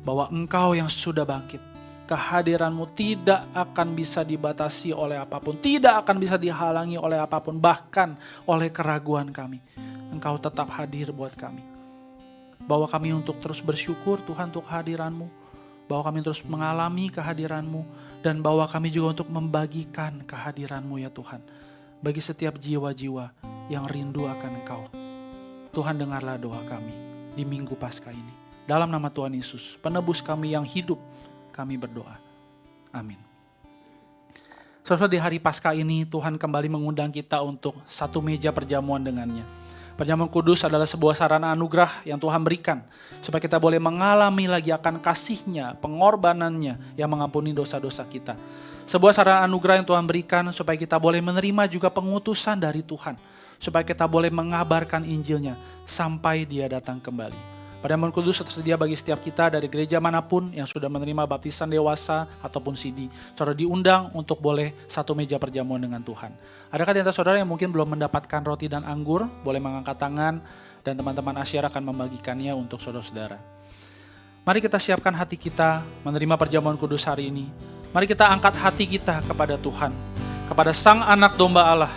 bahwa Engkau yang sudah bangkit, kehadiran-Mu tidak akan bisa dibatasi oleh apapun, tidak akan bisa dihalangi oleh apapun, bahkan oleh keraguan kami. Engkau tetap hadir buat kami. Bawa kami untuk terus bersyukur Tuhan untuk kehadiran-Mu, bawa kami terus mengalami kehadiran-Mu, dan bawa kami juga untuk membagikan kehadiran-Mu ya Tuhan, bagi setiap jiwa-jiwa yang rindu akan Engkau. Tuhan, dengarlah doa kami di Minggu Paskah ini. Dalam nama Tuhan Yesus, penebus kami yang hidup, kami berdoa. Amin. Saudara, di hari Paskah ini Tuhan kembali mengundang kita untuk satu meja perjamuan dengannya. Perjamuan kudus adalah sebuah sarana anugerah yang Tuhan berikan supaya kita boleh mengalami lagi akan kasih-Nya, pengorbanannya yang mengampuni dosa-dosa kita. Sebuah sarana anugerah yang Tuhan berikan supaya kita boleh menerima juga pengutusan dari Tuhan, supaya kita boleh mengabarkan Injil-Nya sampai Dia datang kembali. Perjamuan kudus tersedia bagi setiap kita dari gereja manapun yang sudah menerima baptisan dewasa ataupun CD. Saudara diundang untuk boleh satu meja perjamuan dengan Tuhan. Adakah di antara saudara yang mungkin belum mendapatkan roti dan anggur? Boleh mengangkat tangan dan teman-teman Asyar akan membagikannya untuk saudara-saudara. Mari kita siapkan hati kita menerima perjamuan kudus hari ini. Mari kita angkat hati kita kepada Tuhan, kepada Sang Anak Domba Allah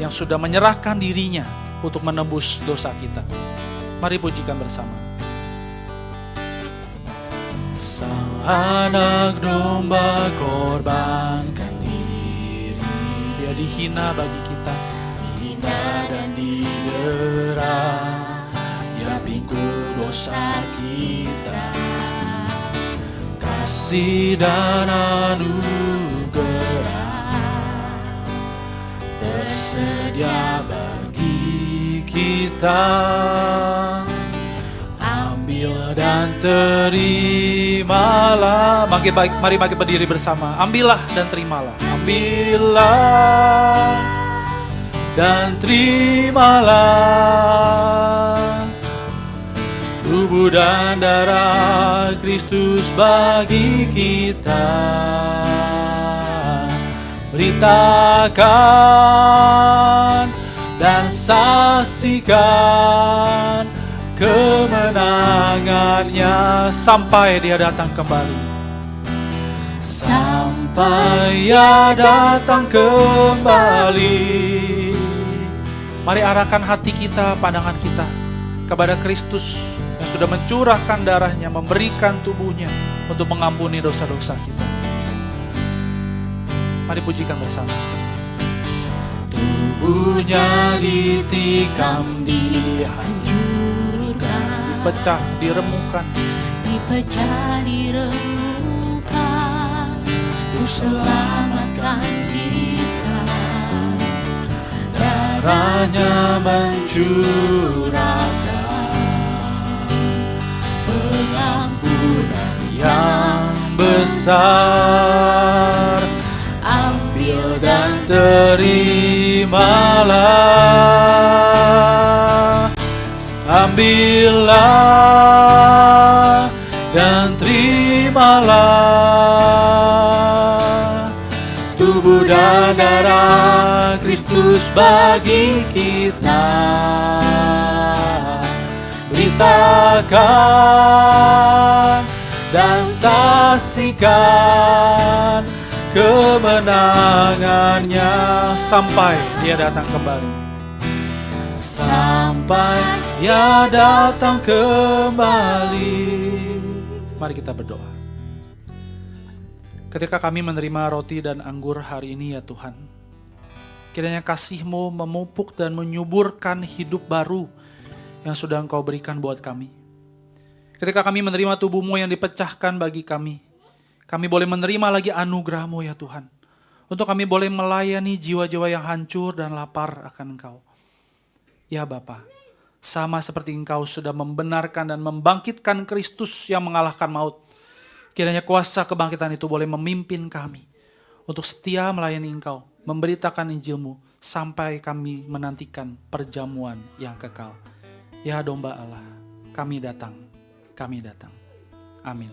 yang sudah menyerahkan dirinya untuk menebus dosa kita. Mari pujikan bersama. Sang Anak Domba korbankan diri, Dia dihina bagi kita, dihina dan didera, Dia pikul dosa kita. Kasih dan anugerah tersedia bagi kita. Ambil dan terimalah. Mari bangkit berdiri bersama. Ambillah dan terimalah. Ambillah dan terimalah tubuh dan darah Kristus bagi kita. Beritakan dan saksikan kemenangannya sampai Dia datang kembali. Sampai Dia datang kembali. Mari arahkan hati kita, pandangan kita kepada Kristus yang sudah mencurahkan darahnya, memberikan tubuhnya untuk mengampuni dosa-dosa kita. Mari pujikan bersama. Tubuhnya ditikam, dihancurkan, dipecah, diremukkan,
untuk selamatkan kita.
Darahnya mencurahkan pengampunan yang besar. Ambil dan terimalah. Ambillah dan terimalah tubuh dan darah Kristus bagi kita. Beritakan dan saksikan kemenangannya sampai Dia datang kembali. Sampai Dia datang kembali. Mari kita berdoa. Ketika kami menerima roti dan anggur hari ini ya Tuhan, kiranya kasih-Mu memupuk dan menyuburkan hidup baru yang sudah Engkau berikan buat kami. Ketika kami menerima tubuh-Mu yang dipecahkan bagi kami boleh menerima lagi anugerah-Mu ya Tuhan. Untuk kami boleh melayani jiwa-jiwa yang hancur dan lapar akan Engkau. Ya Bapa, sama seperti Engkau sudah membenarkan dan membangkitkan Kristus yang mengalahkan maut, kiranya kuasa kebangkitan itu boleh memimpin kami untuk setia melayani Engkau, memberitakan Injil-Mu sampai kami menantikan perjamuan yang kekal. Ya Domba Allah, kami datang, kami datang. Amin.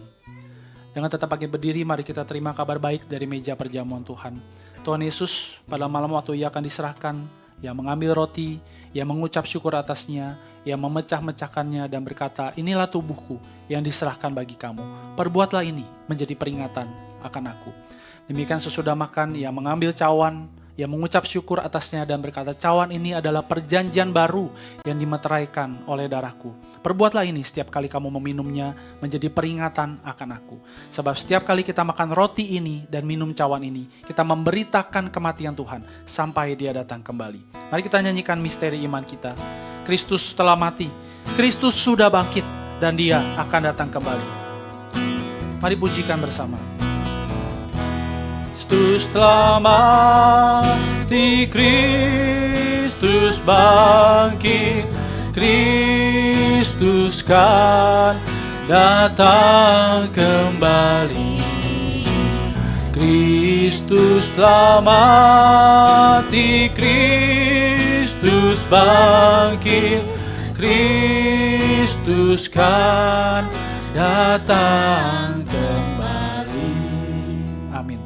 Dengan tetap bangkit berdiri, mari kita terima kabar baik dari meja perjamuan Tuhan. Tuhan Yesus pada malam waktu Ia akan diserahkan, Ia mengambil roti, Ia mengucap syukur atasnya, Ia memecah-mecahkannya dan berkata, inilah tubuhku yang diserahkan bagi kamu. Perbuatlah ini menjadi peringatan akan aku. Demikian sesudah makan, Ia mengambil cawan, Ia mengucap syukur atasnya dan berkata, cawan ini adalah perjanjian baru yang dimeteraikan oleh darahku. Perbuatlah ini setiap kali kamu meminumnya menjadi peringatan akan aku. Sebab setiap kali kita makan roti ini dan minum cawan ini, kita memberitakan kematian Tuhan sampai Dia datang kembali. Mari kita nyanyikan misteri iman kita. Kristus telah mati, Kristus sudah bangkit, dan Dia akan datang kembali. Mari pujikan bersama. Kristus telah mati, Kristus bangkit, Kristus kan datang kembali. Kristus telah mati, Kristus bangkit, Kristus kan datang kembali. Amin.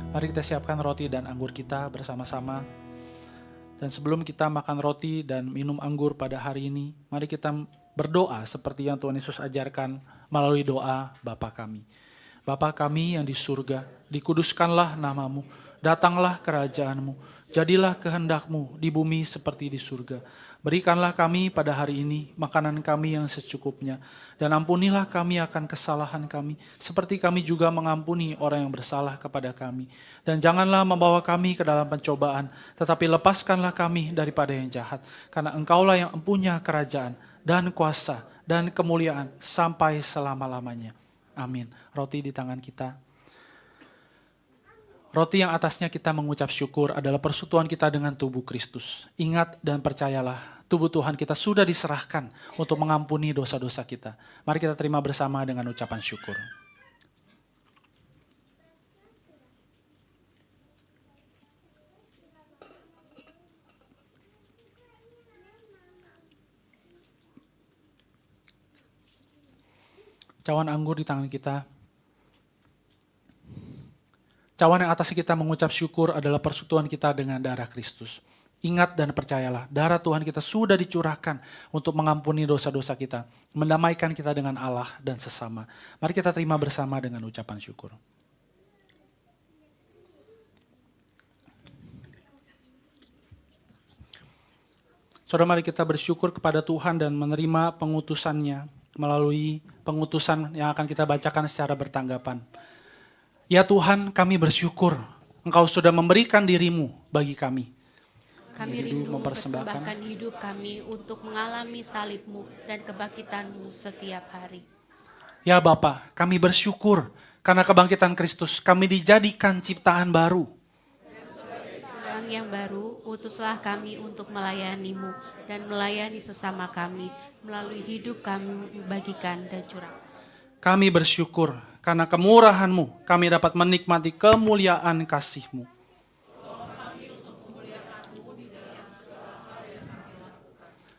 Mari kita siapkan roti dan anggur kita bersama-sama. Dan sebelum kita makan roti dan minum anggur pada hari ini, mari kita berdoa seperti yang Tuhan Yesus ajarkan melalui doa Bapa kami. Bapa kami yang di surga, dikuduskanlah namamu, datanglah kerajaanmu, jadilah kehendak-Mu di bumi seperti di surga. Berikanlah kami pada hari ini makanan kami yang secukupnya, dan ampunilah kami akan kesalahan kami, seperti kami juga mengampuni orang yang bersalah kepada kami. Dan janganlah membawa kami ke dalam pencobaan, tetapi lepaskanlah kami daripada yang jahat, karena Engkaulah yang empunya kerajaan dan kuasa dan kemuliaan sampai selama-lamanya. Amin. Roti di tangan kita. Roti yang atasnya kita mengucap syukur adalah persekutuan kita dengan tubuh Kristus. Ingat dan percayalah, tubuh Tuhan kita sudah diserahkan untuk mengampuni dosa-dosa kita. Mari kita terima bersama dengan ucapan syukur. Cawan anggur di tangan kita. Cawan yang atasnya kita mengucap syukur adalah persekutuan kita dengan darah Kristus. Ingat dan percayalah, darah Tuhan kita sudah dicurahkan untuk mengampuni dosa-dosa kita, mendamaikan kita dengan Allah dan sesama. Mari kita terima bersama dengan ucapan syukur. Saudara, mari kita bersyukur kepada Tuhan dan menerima pengutusannya melalui pengutusan yang akan kita bacakan secara bertanggapan. Ya Tuhan, kami bersyukur Engkau sudah memberikan dirimu bagi kami.
Kami rindu mempersembahkan hidup kami untuk mengalami salib-Mu dan kebangkitan-Mu setiap hari.
Ya Bapa, kami bersyukur karena kebangkitan Kristus kami dijadikan ciptaan baru.
Dan yang baru, utuslah kami untuk melayani-Mu dan melayani sesama kami melalui hidup kami bagikan dan curahkan.
Kami bersyukur karena kemurahan-Mu kami dapat menikmati kemuliaan kasih-Mu.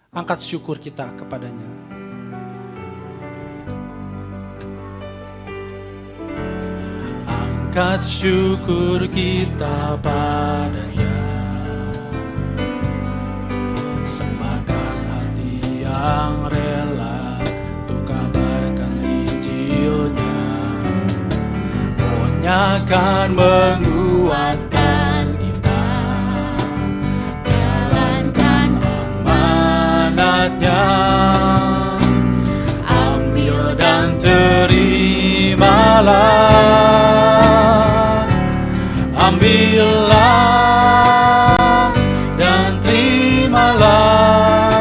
Angkat syukur kita kepadanya. Angkat syukur kita padanya. Sembahkan hati yang rela untuk kabarkan Injilnya. Rohnya akan menguatkan kita, jalankan amanatnya. Ambil dan terimalah, ambillah dan terimalah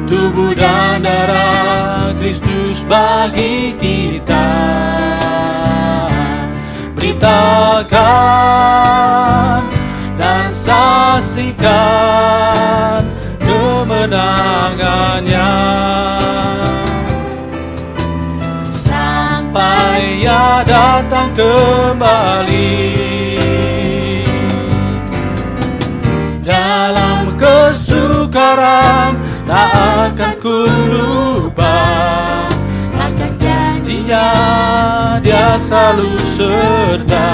tubuh dan darah Kristus bagi kita. Beritakan dan saksikan kemenangannya sampai Ia datang kembali. Dalam kesukaran tak akan ku lupa akan janjinya, Dia selalu serta.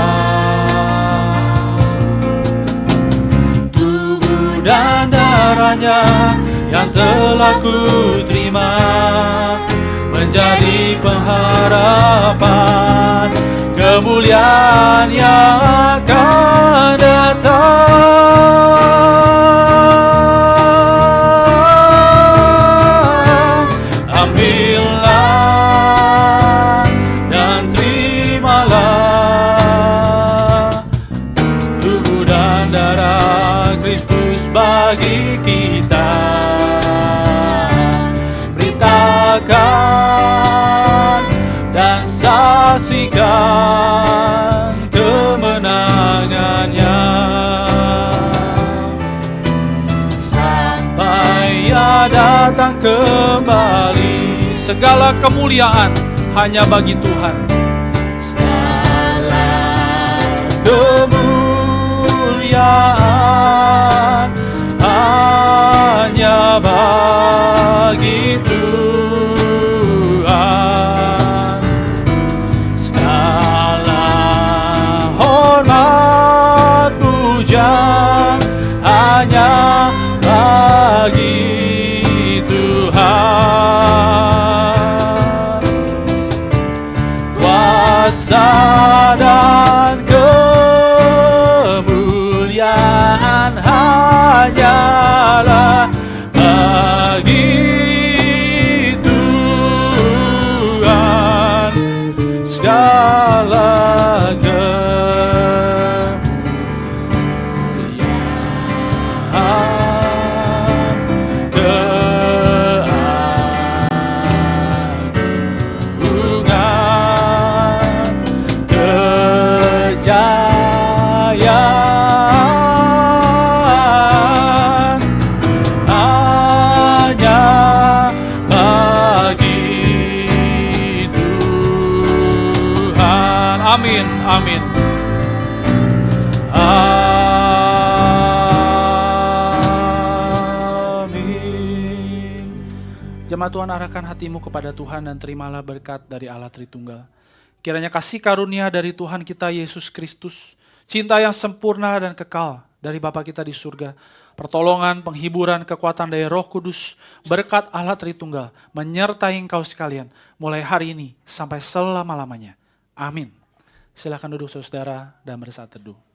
Tubuh dan darahnya yang telah ku terima menjadi pengharapan kemuliaan yang akan datang. Ambillah dan terimalah tubuh dan darah Kristus bagi kita. Beritakan dan saksikan Segala kemuliaan hanya bagi Tuhan. Segala kemuliaan hanya bagi Tuhan. Segala hormat puja hanya bagi Tuhan. Kuasa dan kemuliaan hanyalah bagi Tuhan. Segala amin, amin. Amin. Jemaat Tuhan, arahkan hatimu kepada Tuhan dan terimalah berkat dari Allah Tritunggal. Kiranya kasih karunia dari Tuhan kita Yesus Kristus, cinta yang sempurna dan kekal dari Bapa kita di surga, pertolongan, penghiburan, kekuatan dari Roh Kudus, berkat Allah Tritunggal menyertai engkau sekalian mulai hari ini sampai selama-lamanya. Amin. Silakan duduk saudara dan bersaat teduh.